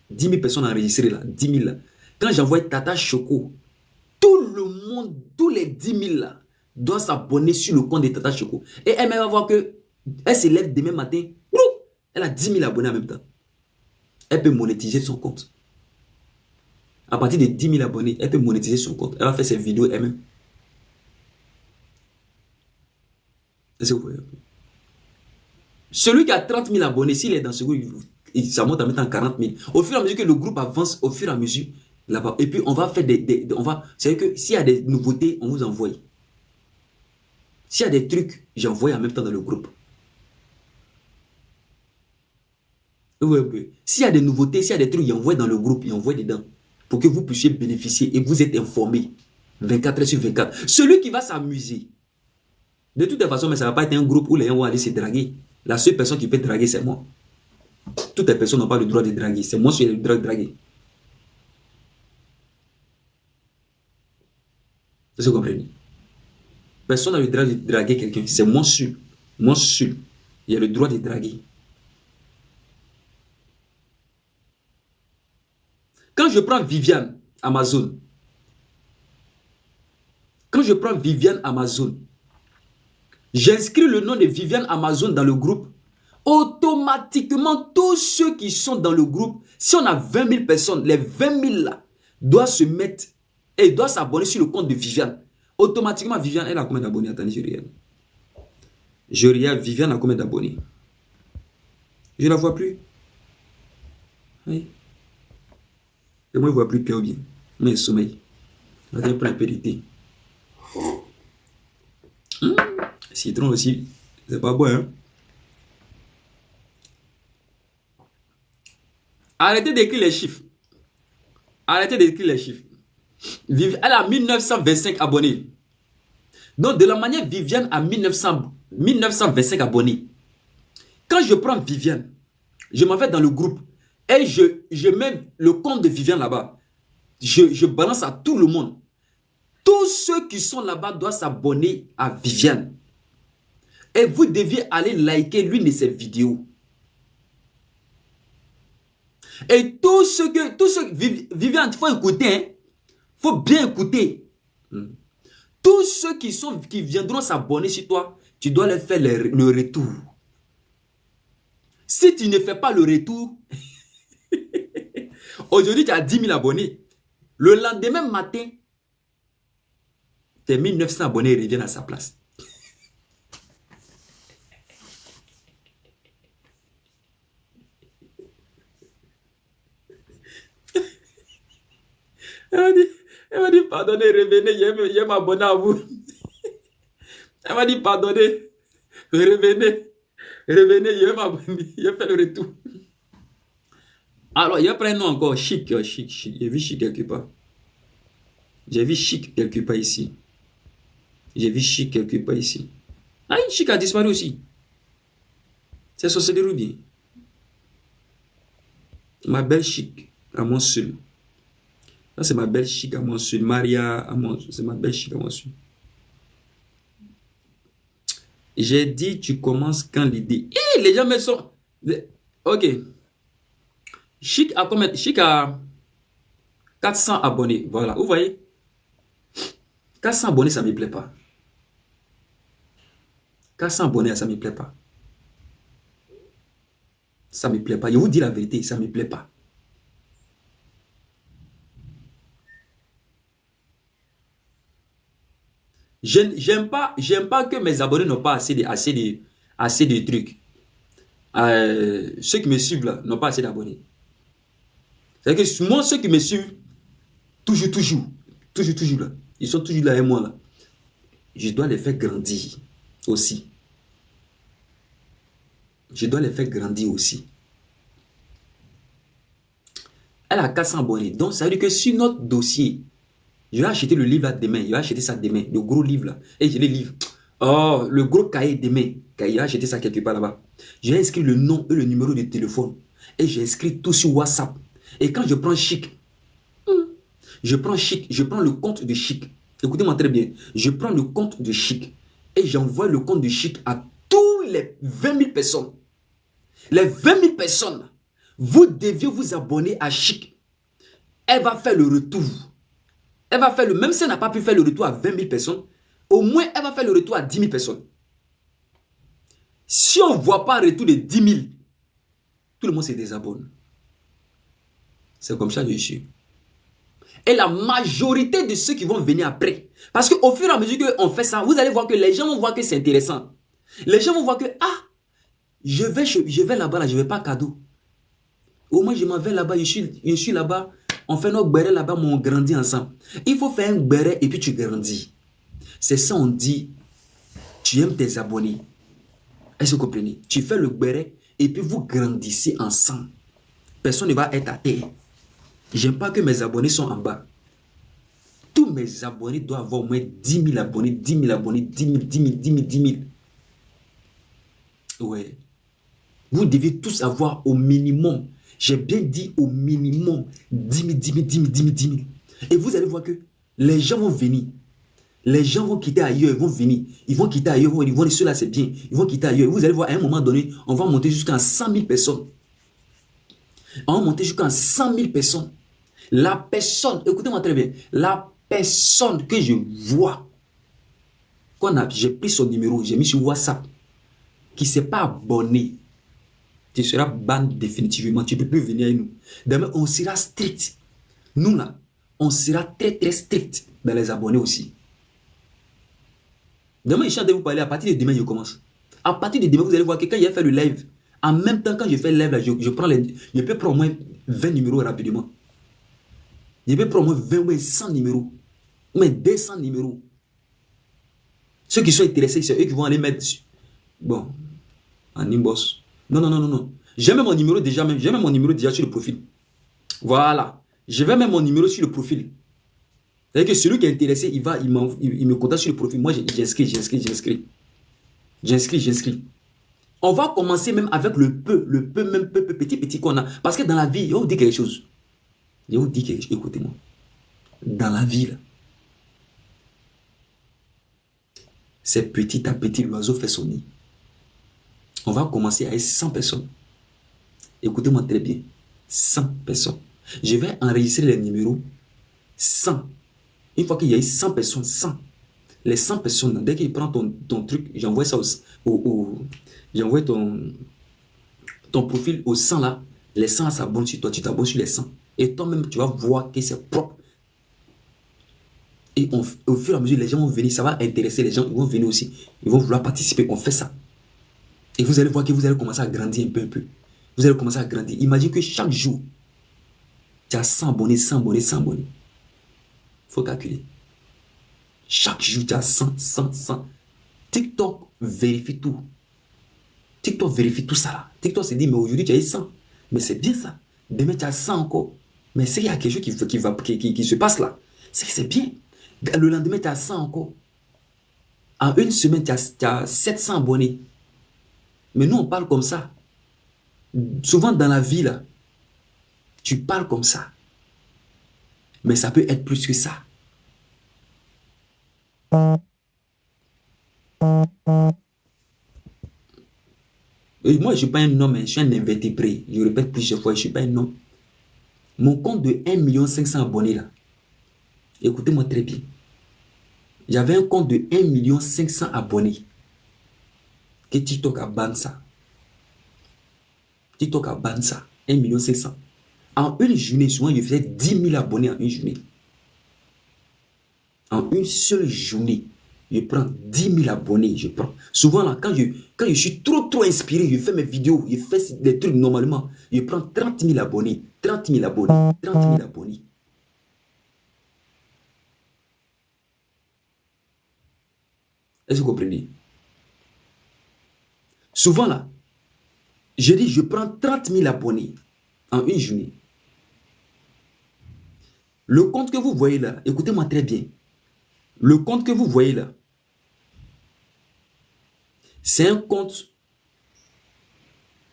10 000 personnes enregistrées là, 10 000 là, quand j'envoie Tata Choco, tout le monde, tous les 10 000 là, doivent s'abonner sur le compte de Tata Choco. Et elle va voir que elle se lève demain matin, elle a 10 000 abonnés en même temps. Elle peut monétiser son compte. À partir de 10 000 abonnés, elle peut monétiser son compte. Elle va faire ses vidéos elle-même. Celui qui a 30 000 abonnés, s'il est dans ce groupe, ça monte en même temps 40 000. Au fur et à mesure que le groupe avance, au fur et à mesure, là-bas. Et puis, on va faire c'est que s'il y a des nouveautés, on vous envoie. S'il y a des trucs, j'envoie en même temps dans le groupe. S'il y a des nouveautés, s'il y a des trucs, j'envoie dans le groupe, j'envoie dedans. Pour que vous puissiez bénéficier et vous êtes informés 24 heures sur 24. Celui qui va s'amuser, de toute façon, mais ça ne va pas être un groupe où les gens vont aller se draguer. La seule personne qui peut draguer, c'est moi. Toutes les personnes n'ont pas le droit de draguer. C'est moi qui ai le droit de draguer. Vous comprenez? Personne n'a le droit de draguer quelqu'un. C'est moi seul. Moi seul. Il y a le droit de draguer. Quand je prends Viviane Amazon, j'inscris le nom de Viviane Amazon dans le groupe. Automatiquement, tous ceux qui sont dans le groupe, si on a 20 000 personnes, les 20 000 là, doivent se mettre et doivent s'abonner sur le compte de Viviane. Automatiquement, Viviane, elle a combien d'abonnés? Attendez, je regarde. Viviane a combien d'abonnés? Je ne la vois plus. Oui. Et moi, je ne vois plus clair ou bien. Mais sommeil. On va prendre un peu de thé. Citron aussi, c'est pas bon, hein? Arrêtez d'écrire les chiffres. Arrêtez d'écrire les chiffres. Elle a 1925 abonnés. Donc, de la manière, Viviane a 1925 abonnés. Quand je prends Viviane, je m'en vais dans le groupe et je mets le compte de Viviane là-bas. Je balance à tout le monde. Tous ceux qui sont là-bas doivent s'abonner à Viviane. Et vous deviez aller liker l'une de ses vidéos. Et tout ce que Viviane, il faut écouter, hein? Faut bien écouter. Tous ceux qui viendront s'abonner sur toi, tu dois leur faire le retour. Si tu ne fais pas le retour, aujourd'hui tu as 10 000 abonnés. Le lendemain matin, tes 1900 abonnés reviennent à sa place. Elle m'a dit, pardonnez, revenez, je vais m'abonner à vous. Elle m'a dit, pardonnez, revenez, je vais m'abonner, je vais faire le retour. Alors, il y a plein de noms encore, chic. J'ai vu chic quelque part. J'ai vu chic quelque part ici. Ah, chic a disparu aussi. C'est Société Ruby. Ma belle chic. à mon seul. Ça, c'est ma belle chic à mon seul. Maria à mon seul. C'est ma belle chic à mon seul. J'ai dit, tu commences quand l'idée. Les gens me sont... Ok. Chic a combien? Chic a 400 abonnés. Voilà. Vous voyez? 400 abonnés, ça ne me plaît pas. 400 abonnés, ça ne me plaît pas. Ça ne me plaît pas. Je vous dis la vérité, ça ne me plaît pas. J'aime pas que mes abonnés n'ont pas assez de trucs. Ceux qui me suivent là n'ont pas assez d'abonnés. C'est-à-dire que moi, ceux qui me suivent, toujours là, ils sont toujours là avec moi là. Je dois les faire grandir aussi. Je dois les faire grandir aussi. Elle a 400 abonnés. Donc, ça veut dire que sur notre dossier, je vais acheter le livre là demain. Je vais acheter ça demain. Le gros livre là. Et j'ai les livres. Oh, le gros cahier demain. Je vais acheter ça quelque part là-bas. J'ai inscrit le nom et le numéro de téléphone. Et j'ai inscrit tout sur WhatsApp. Et quand je prends Chic, je prends le compte de Chic. Écoutez-moi très bien. Je prends le compte de Chic. Et j'envoie le compte de Chic à tous les 20 000 personnes. Les 20 000 personnes, vous deviez vous abonner à Chic. Elle va faire le retour. Elle va faire même si elle n'a pas pu faire le retour à 20 000 personnes, au moins elle va faire le retour à 10 000 personnes. Si on ne voit pas un retour de 10 000, tout le monde se désabonne. C'est comme ça que je suis. Et la majorité de ceux qui vont venir après, parce qu'au fur et à mesure qu'on fait ça, vous allez voir que les gens vont voir que c'est intéressant. Les gens vont voir que, je vais là-bas, là, je ne vais pas cadeau. Au moins, je m'en vais là-bas, je suis là-bas. On fait notre béret là-bas, mais on grandit ensemble. Il faut faire un béret et puis tu grandis. C'est ça, on dit, tu aimes tes abonnés. Est-ce que vous comprenez? Tu fais le béret et puis vous grandissez ensemble. Personne ne va être à terre. J'aime pas que mes abonnés sont en bas. Tous mes abonnés doivent avoir au moins 10 000 abonnés, 10 000 abonnés, 10 000, 10 000, 10 000, 10 000. Ouais. Vous devez tous avoir au minimum, j'ai bien dit au minimum, 10 000, 10 000, 10 000, 10 000, 10 000. Et vous allez voir que les gens vont venir. Les gens vont quitter ailleurs, ils vont venir. Ils vont quitter ailleurs, ils vont dire, ceux-là c'est bien. Ils vont quitter ailleurs. Vous allez voir, à un moment donné, on va monter jusqu'à 100 000 personnes. On va monter jusqu'à 100 000 personnes. La personne, écoutez-moi très bien, la personne que je vois, j'ai pris son numéro, j'ai mis sur WhatsApp, qui ne s'est pas abonné, tu seras ban définitivement, tu ne peux plus venir avec nous. Demain, on sera strict. Nous là, on sera très très strict dans les abonnés aussi. Demain, je suis en train de vous parler, à partir de demain, je commence. À partir de demain, vous allez voir que quand il a fait le live, en même temps, quand je fais le live, là, je peux prendre au moins 20 numéros rapidement. Je peux prendre au moins 20 ou 100 numéros. Ou même 200 numéros. Ceux qui sont intéressés, c'est eux qui vont aller mettre. Bon, en inbox. Non. J'ai même mon numéro déjà, sur le profil. Voilà. Je vais mettre mon numéro sur le profil. C'est-à-dire que celui qui est intéressé, il me contacte sur le profil. Moi, j'inscris. On va commencer même avec le peu petit qu'on a. Parce que dans la vie, je vais vous dire quelque chose. Écoutez-moi. Dans la vie, là, c'est petit à petit, l'oiseau fait son nid. On va commencer avec 100 personnes. Écoutez-moi très bien. 100 personnes. Je vais enregistrer les numéros 100. Une fois qu'il y a eu 100 personnes, 100. Les 100 personnes, dès qu'il prend ton truc, j'envoie ça j'envoie ton profil aux 100 là. Les 100 s'abonnent sur toi, tu t'abonnes sur les 100. Et toi-même, tu vas voir que c'est propre. Et au fur et à mesure, les gens vont venir, ça va intéresser les gens, ils vont venir aussi. Ils vont vouloir participer, on fait ça. Et vous allez voir que vous allez commencer à grandir un peu. Vous allez commencer à grandir. Imaginez que chaque jour, tu as 100 abonnés, 100 abonnés, 100 abonnés. Il faut calculer. Chaque jour, tu as 100, 100, 100. TikTok vérifie tout. TikTok vérifie tout ça là. TikTok se dit, mais aujourd'hui, tu as eu 100. Mais c'est bien ça. Demain, tu as 100 encore. Mais c'est qu'il y a quelque chose qui se passe là. C'est que c'est bien. Le lendemain, tu as 100 encore. En une semaine, tu as 700 abonnés. Mais nous, on parle comme ça. Souvent dans la vie, là, Tu parles comme ça. Mais ça peut être plus que ça. Et moi, je ne suis pas un homme, je suis un invertébré. Je répète plusieurs fois, je ne suis pas un homme. Mon compte de 1,5 million abonnés là, écoutez-moi très bien. J'avais un compte de 1,5 million abonnés. Que TikTok a banni ça. TikTok a banni ça. 1,5 million. En une journée, souvent, je faisais 10 000 abonnés en une journée. En une seule journée, je prends 10 000 abonnés. Je prends. Souvent, là, quand je suis trop inspiré, je fais mes vidéos, je fais des trucs normalement. Je prends 30 000 abonnés. 30 000 abonnés. 30 000 abonnés. Est-ce que vous comprenez? Souvent, là, je dis, je prends 30 000 abonnés en une journée. Le compte que vous voyez là, écoutez-moi très bien. Le compte que vous voyez là, c'est un compte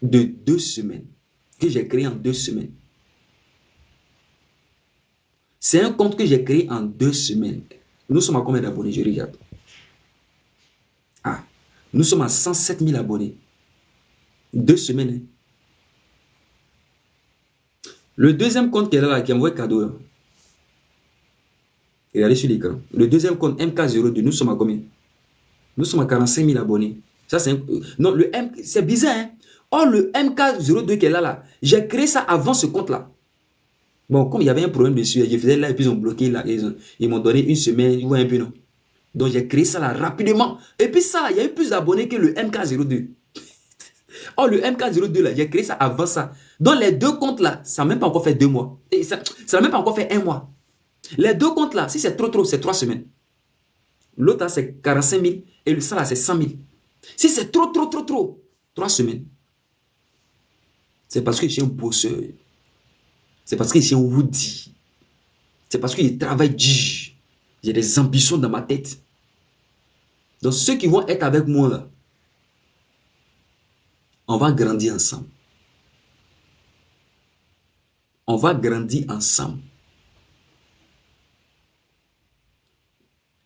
de 2 semaines que j'ai créé en 2 semaines. C'est un compte que j'ai créé en 2 semaines. Nous sommes à combien d'abonnés? Je regarde. Ah, nous sommes à 107 000 abonnés. 2 semaines. Hein. Le deuxième compte qui est là, qui envoie cadeau. Là. Regardez sur l'écran. Le deuxième compte MK02, nous sommes à combien? Nous sommes à 45 000 abonnés. Ça, c'est non, le M, c'est bizarre. Hein? Oh, le MK02 qui est là, j'ai créé ça avant ce compte-là. Bon, comme il y avait un problème dessus, je faisais là et puis ils ont bloqué là. Ils m'ont donné une semaine, ou un peu non. Donc j'ai créé ça là rapidement. Et puis ça, il y a eu plus d'abonnés que le MK02. Oh, le MK02 là, j'ai créé ça avant ça. Donc les deux comptes là, ça n'a même pas encore fait 2 mois. Et ça n'a même pas encore fait 1 mois. Les deux comptes là, si c'est trop, c'est 3 semaines. L'autre là, c'est 45 000 et le ça là, c'est 100 000. Si c'est trop, 3 semaines. C'est parce que je suis un bosseur. C'est parce que je suis un Woody. C'est parce que je travaille dur. J'ai des ambitions dans ma tête. Donc ceux qui vont être avec moi là, on va grandir ensemble. On va grandir ensemble.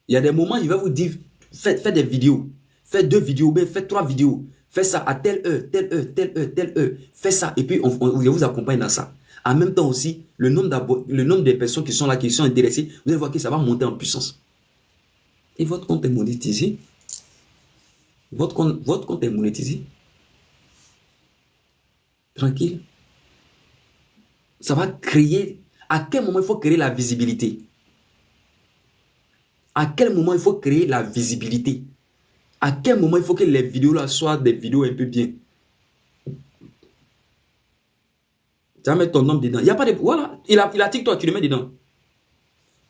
Il y a des moments, je vais vous dire, faites des vidéos. Faites 2 vidéos, mais faites 3 vidéos. Faites ça à telle heure, telle heure, telle heure, telle heure. Faites ça et puis je vous accompagne dans ça. En même temps aussi, le nombre de personnes qui sont là, qui sont intéressées, vous allez voir que ça va monter en puissance. Et votre compte est monétisé. Votre compte est monétisé. Tranquille. Ça va créer. À quel moment il faut créer la visibilité? À quel moment il faut créer la visibilité? À quel moment il faut que les vidéos là soient des vidéos un peu bien? Tu vas mettre ton nom dedans. Il n'y a pas de... Voilà. Il a TikTok, tu le mets dedans.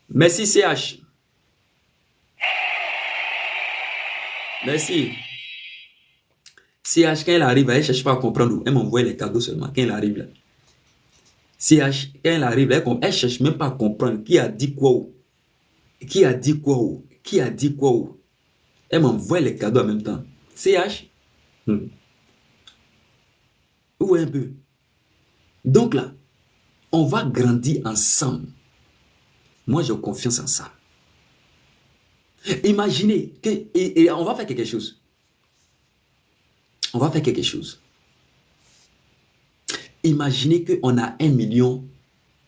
Merci CH. Merci. CH, quand elle arrive, elle ne cherche pas à comprendre. Elle m'envoie les cadeaux seulement quand elle arrive là. CH, quand elle arrive là, elle ne cherche même pas à comprendre qui a dit quoi. Qui a dit quoi. Qui a dit quoi. Elle m'envoie les cadeaux en même temps. CH. Où un peu. Donc là, on va grandir ensemble. Moi, j'ai confiance en ça. Imaginez que... Et on va faire quelque chose. On va faire quelque chose. Imaginez qu'on a 1 million.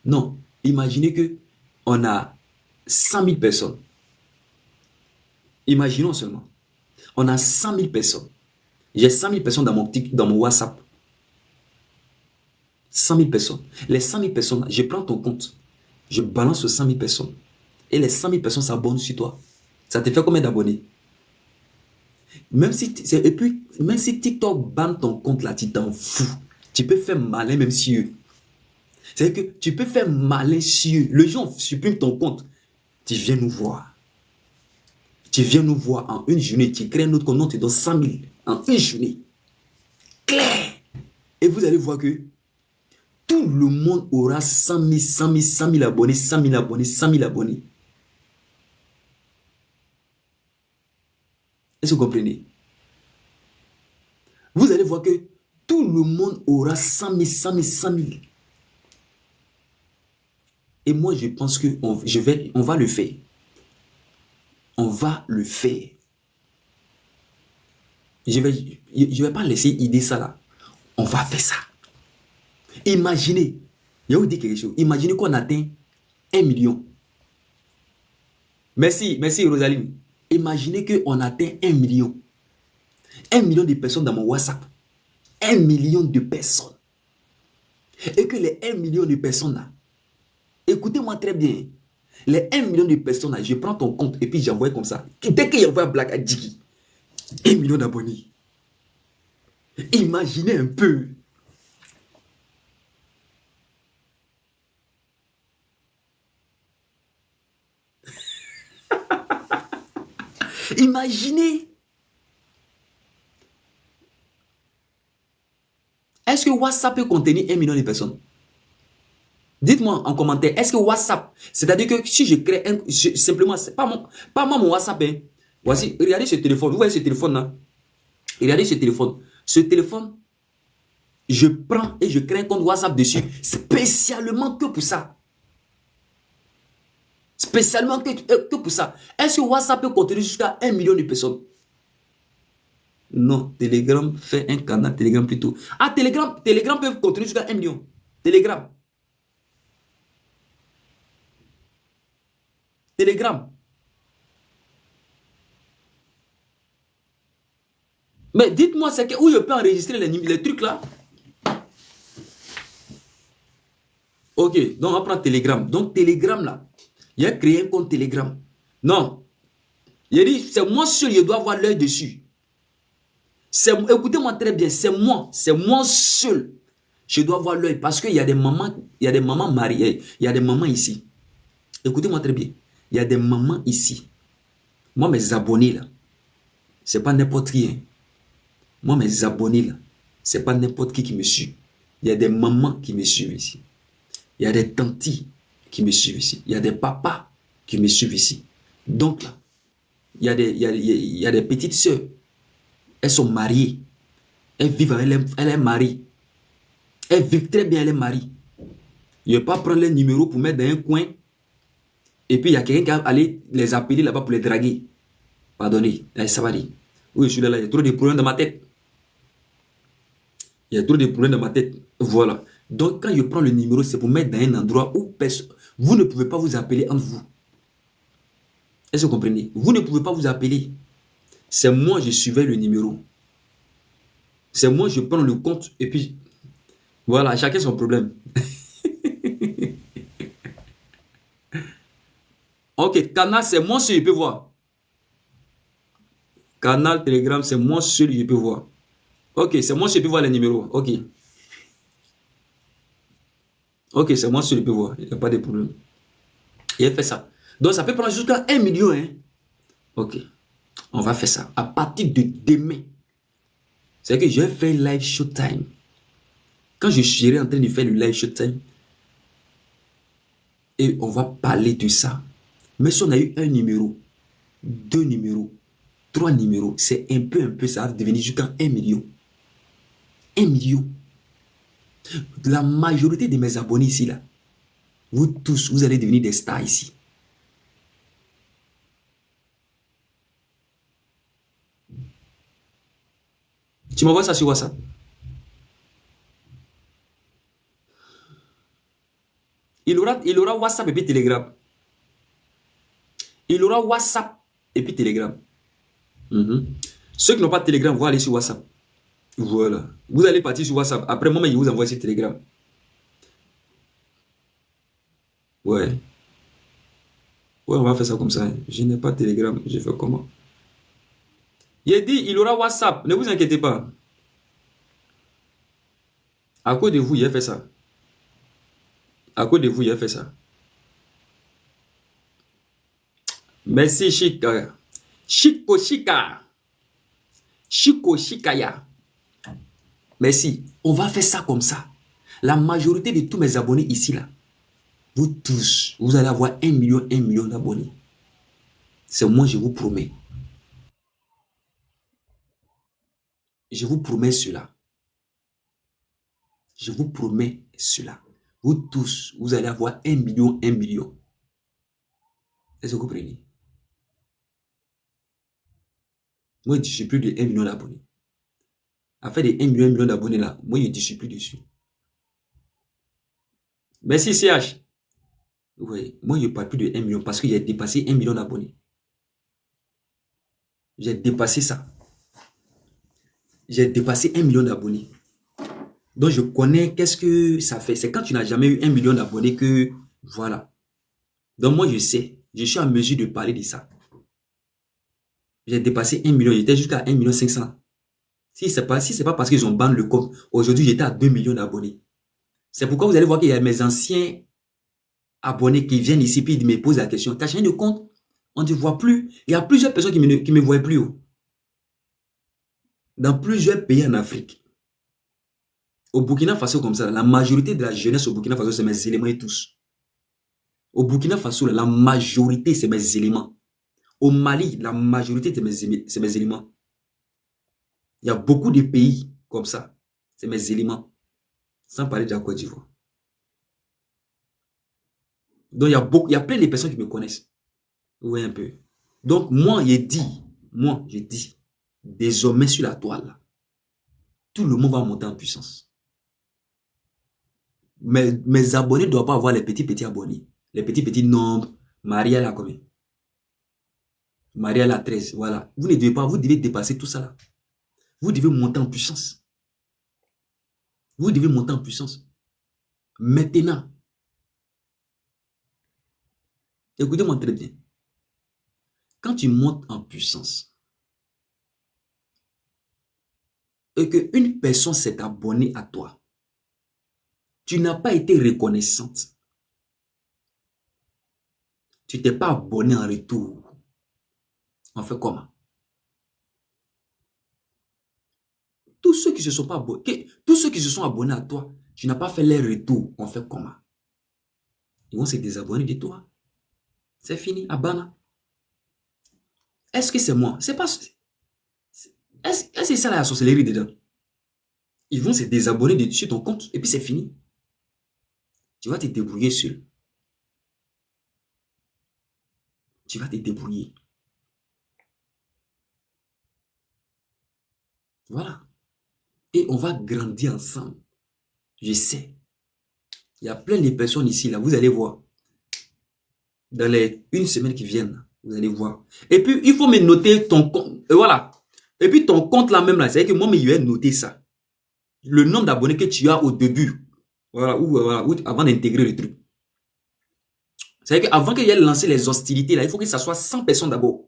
Non. Imaginez qu'on a 100 000 personnes. Imaginons seulement. On a 100 000 personnes. J'ai 100 000 personnes dans mon WhatsApp. 100 000 personnes. Les 100 000 personnes, je prends ton compte. Je balance aux 100 000 personnes. Et les 100 000 personnes s'abonnent sur toi. Ça te fait combien d'abonnés? Même si TikTok banne ton compte là, tu t'en fous. Tu peux faire malin même si eux. C'est-à-dire que tu peux faire malin si eux. Le jour où supprime ton compte, tu viens nous voir. Tu viens nous voir en une journée. Tu crées un autre compte, on te donne 100 000 en une journée. Clair. Et vous allez voir que tout le monde aura 100 000, 100 000, 100 000 abonnés, 100 000 abonnés, 100 000 abonnés. Est-ce que vous comprenez? Vous allez voir que tout le monde aura 100 000, 100 000, 100 000. Et moi, je pense que on va le faire. On va le faire. Je vais pas laisser idée ça là. On va faire ça. Imaginez, je vais vous dire quelque chose. Imaginez qu'on atteint 1 million. Merci, merci Rosaline. Imaginez qu'on atteint 1 million. 1 million de personnes dans mon WhatsApp. 1 million de personnes. Et que les 1 million de personnes là, écoutez-moi très bien. Les 1 million de personnes là, je prends ton compte et puis j'envoie comme ça. Dès qu'il envoie Black à Jiggy, 1 million d'abonnés. Imaginez un peu. Imaginez. Est-ce que WhatsApp peut contenir 1 million de personnes? Dites-moi en commentaire, est-ce que WhatsApp, c'est-à-dire que si je crée simplement, c'est pas moi mon WhatsApp, hein. Voici, regardez ce téléphone, vous voyez ce téléphone là? Regardez ce téléphone. Ce téléphone, je prends et je crée un compte WhatsApp dessus, spécialement que pour ça. Spécialement que pour ça. Est-ce que WhatsApp peut contenir jusqu'à 1 million de personnes? Non, Telegram fait un canal Telegram plutôt. Ah, Telegram peut contenir jusqu'à 1 million. Telegram. Telegram. Mais dites-moi, c'est où je peux enregistrer les trucs là? Ok, donc on va prendre Telegram. Donc Telegram là, il a créé un compte Telegram. Non, il a dit, c'est moi seul, je dois avoir l'œil dessus. Écoutez-moi très bien, c'est moi seul. Je dois avoir l'œil parce qu'il y a des mamans mariées, il y a des mamans ici. Écoutez-moi très bien, il y a des mamans ici. Moi, mes abonnés là, c'est pas n'importe qui. Hein. Moi, mes abonnés là, c'est pas n'importe qui me suit. Il y a des mamans qui me suivent ici. Il y a des tantis qui me suivent ici. Il y a des papas qui me suivent ici. Donc là, il y a des petites sœurs. Elles sont mariées. Elles vivent, elle est mariée. Elles vivent très bien, elle est mariée. Je ne vais pas prendre les numéros pour mettre dans un coin. Et puis il y a quelqu'un qui va aller les appeler là-bas pour les draguer. Pardonnez, ça va dire. Oui, je suis là, il y a trop de problèmes dans ma tête. Il y a trop de problèmes dans ma tête. Voilà. Donc, quand je prends le numéro, c'est pour mettre dans un endroit où vous ne pouvez pas vous appeler entre vous. Est-ce que vous comprenez? Vous ne pouvez pas vous appeler. C'est moi, je suivais le numéro. C'est moi, je prends le compte et puis, voilà, chacun son problème. Ok, canal, c'est moi seul, je peux voir. Canal, Telegram, c'est moi seul, je peux voir. Ok, c'est moi seul, je peux voir les numéros. Ok. Ok, c'est moi seul, je peux voir. Il n'y a pas de problème. Il a fait ça. Donc, ça peut prendre jusqu'à 1 million. Hein? Ok. On va faire ça. À partir de demain, c'est que je vais faire live showtime. Quand je serai en train de faire le live showtime, et on va parler de ça. Mais si on a eu un numéro, 2 numéros, 3 numéros, c'est un peu, ça va devenir jusqu'à 1 million. 1 million. La majorité de mes abonnés ici, là, vous tous, vous allez devenir des stars ici. Tu m'envoies ça sur WhatsApp. Il aura WhatsApp et puis Telegram. Il aura WhatsApp et puis Telegram. Ceux qui n'ont pas de Telegram vont aller sur WhatsApp. Voilà. Vous allez partir sur WhatsApp. Après, moi, je vous envoie sur Telegram. Ouais. Ouais, on va faire ça comme ça. Je n'ai pas de Telegram. Je fais comment? Il a dit, il aura WhatsApp. Ne vous inquiétez pas. À cause de vous, il a fait ça. À cause de vous, il a fait ça. Merci, Chika. Chico Chika. Chico Chikaya. Merci. On va faire ça comme ça. La majorité de tous mes abonnés ici, là, vous tous, vous allez avoir 1 million d'abonnés. C'est moi, je vous promets. Je vous promets cela. Je vous promets cela. Vous tous, vous allez avoir 1 million, 1 million. Est-ce que vous comprenez? Moi, je ne suis plus de 1 million d'abonnés. À faire des 1 million, 1 million d'abonnés là, moi, je ne suis plus dessus. Merci CH. Oui, moi, je ne parle plus de 1 million parce que j'ai dépassé 1 million d'abonnés. J'ai dépassé ça. J'ai dépassé 1 million d'abonnés. Donc, je connais qu'est-ce que ça fait. C'est quand tu n'as jamais eu 1 million d'abonnés que, voilà. Donc, moi, je sais. Je suis en mesure de parler de ça. J'ai dépassé 1 million. J'étais jusqu'à 1 million 500. Si ce n'est pas parce qu'ils ont banni le compte, aujourd'hui, j'étais à 2 millions d'abonnés. C'est pourquoi vous allez voir qu'il y a mes anciens abonnés qui viennent ici et ils me posent la question. Tu as changé de compte? On ne te voit plus. Il y a plusieurs personnes qui me voient plus. Dans plusieurs pays en Afrique. Au Burkina Faso, comme ça, la majorité de la jeunesse au Burkina Faso, c'est mes éléments et tous. Au Burkina Faso, la majorité, c'est mes éléments. Au Mali, la majorité, c'est mes éléments. Il y a beaucoup de pays comme ça. C'est mes éléments. Sans parler de la Côte d'Ivoire. Donc, il y a plein de personnes qui me connaissent. Oui, un peu. Donc, moi, je dis, désormais sur la toile, tout le monde va monter en puissance. Mes abonnés ne doivent pas avoir les petits abonnés. Les petits nombres. Maria là combien? Maria là 13. Voilà. Vous ne devez pas, vous devez dépasser tout ça là. Vous devez monter en puissance. Vous devez monter en puissance. Maintenant, écoutez-moi très bien. Quand tu montes en puissance et qu'une personne s'est abonnée à toi, tu n'as pas été reconnaissante. Tu t'es pas abonné en retour. On fait comment? Tous ceux qui se sont pas abonnés, tous ceux qui se sont abonnés à toi, tu n'as pas fait leur retour. On fait comment? Ils vont se désabonner de toi. C'est fini, Abana. Est-ce que c'est moi? C'est pas. Est-ce que c'est ça la sorcellerie dedans? Ils vont se désabonner sur ton compte et puis c'est fini. Tu vas te débrouiller seul. Tu vas te débrouiller. Voilà. Et on va grandir ensemble. Je sais. Il y a plein de personnes ici, là. Vous allez voir. Dans les 1 semaine qui viennent, vous allez voir. Et puis, il faut me noter ton compte. Et voilà. Et puis, ton compte là même, là, c'est que moi, je vais noter ça. Le nombre d'abonnés que tu as au début. Voilà. Ou avant d'intégrer le truc. C'est-à-dire qu'avant qu'il y ait lancé les hostilités, là, il faut que ça soit 100 personnes d'abord.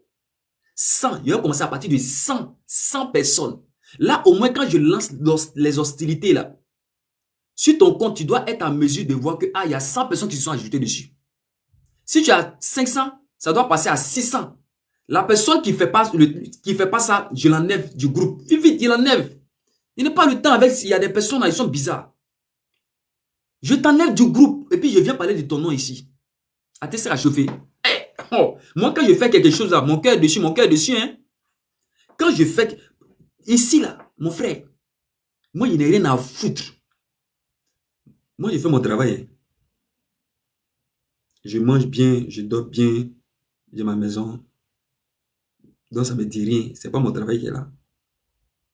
100. Il va commencer à partir de 100 personnes. Là, au moins, quand je lance les hostilités, là, sur ton compte, tu dois être en mesure de voir que, il y a 100 personnes qui se sont ajoutées dessus. Si tu as 500, ça doit passer à 600. La personne qui fait pas ça, je l'enlève du groupe. Vite, je l'enlève. Il n'est pas le temps avec, il y a des personnes là, ils sont bizarres. Je t'enlève du groupe, et puis je viens parler de ton nom ici. Attends, à chauffer. Moi, quand je fais quelque chose là, mon cœur dessus, hein. Quand je fais, ici là, mon frère, moi, il n'y a rien à foutre. Moi, je fais mon travail. Hein. Je mange bien, je dors bien, j'ai ma maison. Donc, ça ne me dit rien. Ce n'est pas mon travail qui est là.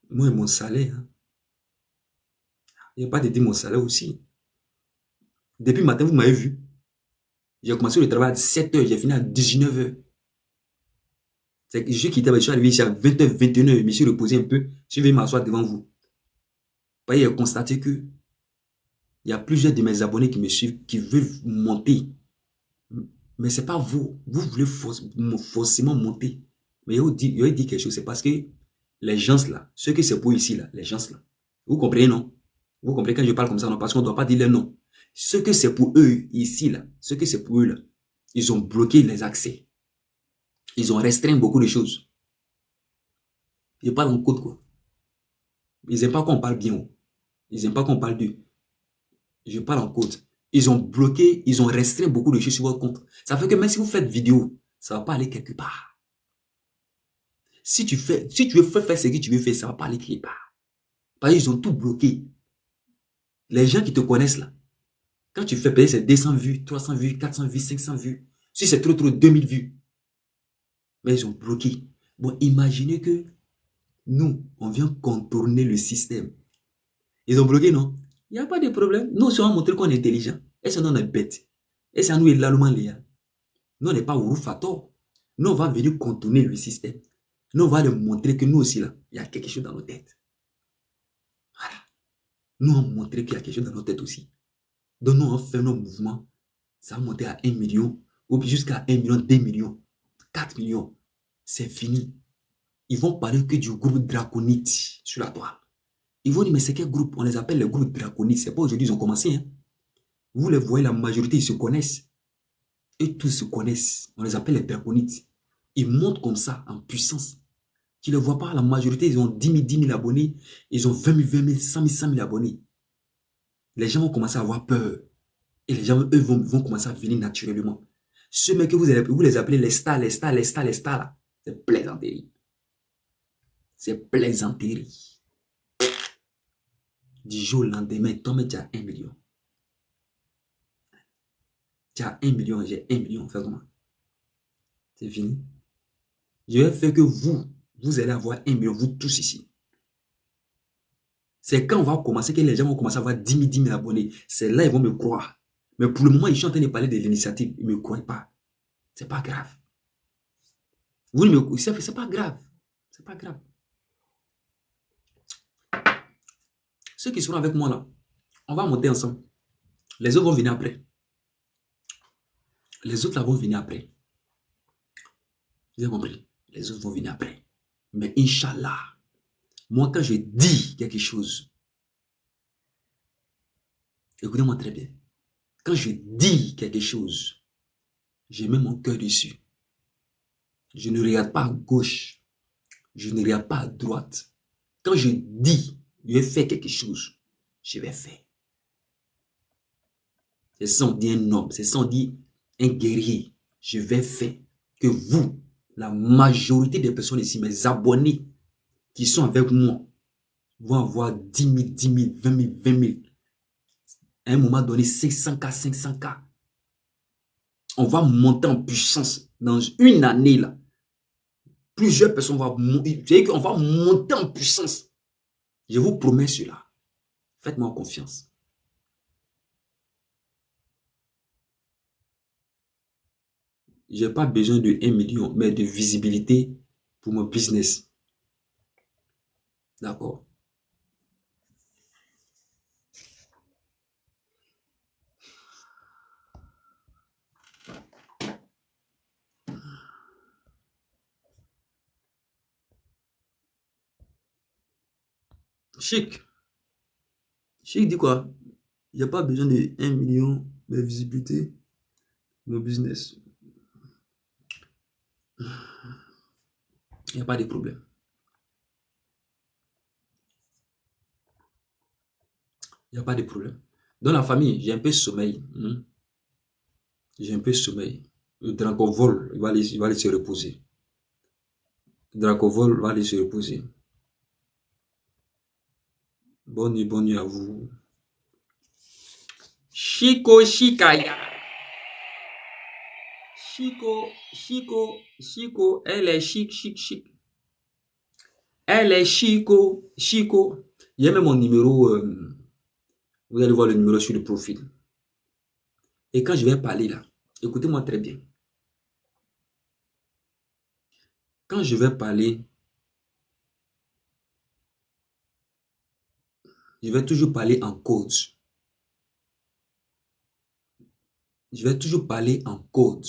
Moi, mon salaire. Hein. Il n'y a pas de dire mon salaire aussi. Depuis le matin, vous m'avez vu. J'ai commencé le travail à 7 h, j'ai fini à 19 h. C'est que je suis arrivé ici à 20 h, 21 h, je me suis reposé un peu. Je vais m'asseoir devant vous. J'ai constaté que il y a plusieurs de mes abonnés qui me suivent, qui veulent monter. Mais ce n'est pas vous. Vous voulez forcément monter. Mais il dit quelque chose. C'est parce que les gens là, ceux qui c'est pour ici là, les gens là. Vous comprenez, non? Vous comprenez quand je parle comme ça, non? Parce qu'on ne doit pas dire les noms. Ceux que c'est pour eux ici là, ceux que c'est pour eux là, ils ont bloqué les accès. Ils ont restreint beaucoup de choses. Je parle en code quoi. Ils n'aiment pas qu'on parle bien. Ils n'aiment pas qu'on parle d'eux. Je parle en code. Ils ont bloqué, ils ont restreint beaucoup de choses sur votre compte. Ça fait que même si vous faites vidéo, ça ne va pas aller quelque part. Si tu veux faire ce que tu veux faire, ça ne va pas aller quelque part. Parce qu'ils ont tout bloqué. Les gens qui te connaissent là, Quand tu fais payer, c'est 200 vues, 300 vues, 400 vues, 500 vues. Si c'est trop, 2000 vues. Mais ils ont bloqué. Bon, imaginez que nous, on vient contourner le système. Ils ont bloqué, non? Il n'y a pas de problème. Nous, si on va montrer qu'on est intelligent, et ça, on est bête. Et ça, nous, est l'allemand, Léa. Nous, on n'est pas Ouroufator. Nous, on va venir contourner le système. Nous, on va leur montrer que nous aussi, là, il y a quelque chose dans nos têtes. Voilà. Nous, on va montrer qu'il y a quelque chose dans nos têtes aussi. Donc, nous, on fait nos mouvements. Ça va monter à 1 million, ou jusqu'à 1 million, 2 millions, 4 millions. C'est fini. Ils vont parler que du groupe Draconite sur la toile. Ils vont dire, mais c'est quel groupe? On les appelle les groupes Draconites. C'est pas aujourd'hui, ils ont commencé. Hein? Vous les voyez, la majorité, ils se connaissent. Et tous se connaissent. On les appelle les Draconites. Ils montent comme ça, en puissance. Tu ne les vois pas, la majorité, ils ont 10 000 abonnés. Ils ont 20 000, 20 000, 100 000, 100 000 abonnés. Les gens vont commencer à avoir peur. Et les gens, eux, vont commencer à venir naturellement. Ceux que vous les appelez les stars, les stars, les stars, les stars, là. C'est plaisanterie. C'est plaisanterie. Du jour au lendemain, toi, tu as 1 million. Tu as 1 million, j'ai 1 million, fais comment? C'est fini. Je vais faire que vous allez avoir 1 million, vous tous ici. C'est quand on va commencer que les gens vont commencer à avoir 10 000 abonnés. C'est là ils vont me croire. Mais pour le moment, ils sont en train de parler de l'initiative. Ils ne me croient pas. C'est pas grave. Vous ne me croyez pas, c'est pas grave. C'est pas grave. Ceux qui seront avec moi là, on va monter ensemble. Les autres vont venir après. Les autres là vont venir après. Vous avez compris? Les autres vont venir après. Mais Inch'Allah, moi quand je dis quelque chose, écoutez-moi très bien. Quand je dis quelque chose, je mets mon cœur dessus. Je ne regarde pas à gauche. Je ne regarde pas à droite. Quand je dis, je vais faire quelque chose, je vais faire. C'est ça on dit un homme, c'est ça on dit un guerrier. Je vais faire que vous, la majorité des personnes ici, mes abonnés qui sont avec moi, vont avoir 10 000, 10 000, 20 000, 20 000. À un moment donné, 500K, 500K. On va monter en puissance dans une année là. Plusieurs personnes vont monter. On va monter en puissance. Je vous promets cela. Faites-moi confiance. Je n'ai pas besoin de 1 million, mais de visibilité pour mon business. D'accord? Chic. Chic dit quoi? Il n'y a pas besoin de 1 million de visibilité pour mon business. Il n'y a pas de problème. Il n'y a pas de problème. Dans la famille, j'ai un peu de sommeil. J'ai un peu de sommeil. Le Dracovol, il va aller se reposer. Le Dracovol va aller se reposer. Bonne nuit à vous. Chico Chikaya. Chico, elle est chic. Elle est Chico. Il y a même mon numéro. Vous allez voir le numéro sur le profil. Et quand je vais parler là, écoutez-moi très bien. Quand je vais parler, je vais toujours parler en code. Je vais toujours parler en code.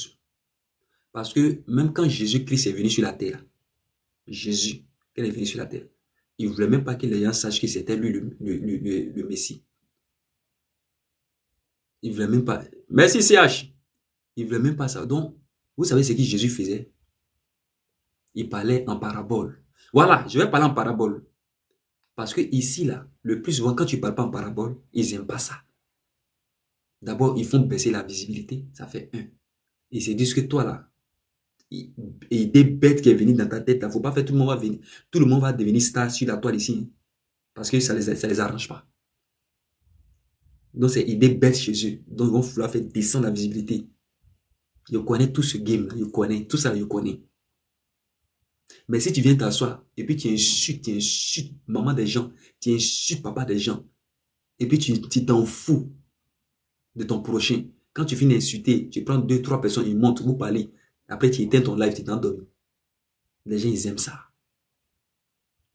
Parce que même quand Jésus-Christ est venu sur la terre, Jésus, quand il est venu sur la terre, il ne voulait même pas que les gens sachent que c'était lui le Messie. Il ne voulait même pas. Merci CH. Il ne voulait même pas ça. Donc, vous savez ce que Jésus faisait? Il parlait en parabole. Voilà, je vais parler en parabole. Parce que ici, là, le plus souvent, quand tu ne parles pas en parabole, ils n'aiment pas ça. D'abord, ils font baisser la visibilité. Ça fait 1. Ils se disent que toi, là, et des bêtes qui est venu dans ta tête, il ne faut pas faire tout le monde va venir. Tout le monde va devenir star sur la toile ici. Parce que ça les arrange pas. Donc, c'est idée bête chez eux. Donc, ils vont vouloir faire descendre la visibilité. Je connais tout ce game-là. Je connais. Tout ça, je connais. Mais si tu viens t'asseoir, et puis tu insultes maman des gens, tu insultes papa des gens, et puis tu t'en fous de ton prochain. Quand tu finis d'insulter, tu prends 2-3 personnes, ils montent, vous parlez. Après, tu éteins ton live, tu t'endormes. Les gens, ils aiment ça.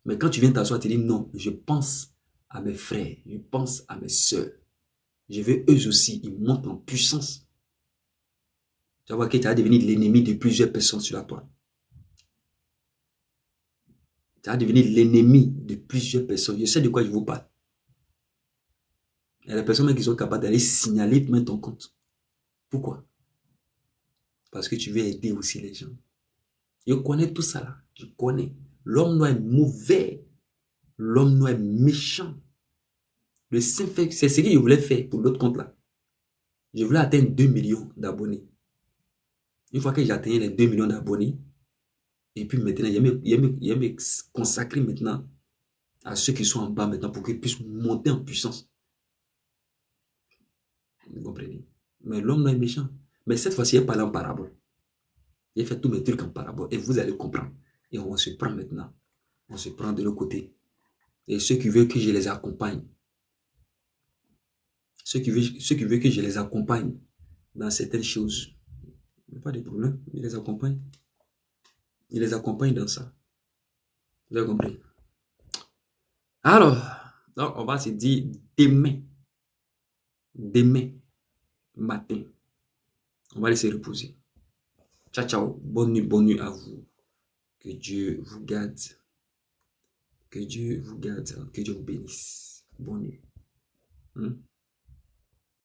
Mais quand tu viens t'asseoir, tu dis non, je pense à mes frères, je pense à mes soeurs. Je veux eux aussi, ils montent en puissance. Tu vas voir que tu vas devenir l'ennemi de plusieurs personnes sur la toile. Tu vas devenir l'ennemi de plusieurs personnes. Je sais de quoi je vous parle. Il y a des personnes qui sont capables d'aller signaler pour mettre ton compte. Pourquoi? Parce que tu veux aider aussi les gens. Je connais tout ça là. Je connais. L'homme noir est mauvais. L'homme noir est méchant. Le simple fait, c'est ce que je voulais faire pour l'autre compte là. Je voulais atteindre 2 millions d'abonnés. Une fois que j'ai atteint les 2 millions d'abonnés, et puis maintenant, il y a me consacrer maintenant à ceux qui sont en bas maintenant pour qu'ils puissent monter en puissance. Vous comprenez? Mais l'homme est méchant. Mais cette fois-ci, il parle en parabole. Il fait tous mes trucs en parabole et vous allez comprendre. Et on se prend maintenant. On se prend de l'autre côté. Et ceux qui veulent que je les accompagne, ceux qui veulent que je les accompagne dans certaines choses, il n'y a pas de problème. Je les accompagne. Je les accompagne dans ça. Vous avez compris? Alors, donc on va se dire demain matin, on va laisser reposer. Ciao, ciao. Bonne nuit à vous. Que Dieu vous garde. Que Dieu vous garde. Que Dieu vous bénisse. Bonne nuit.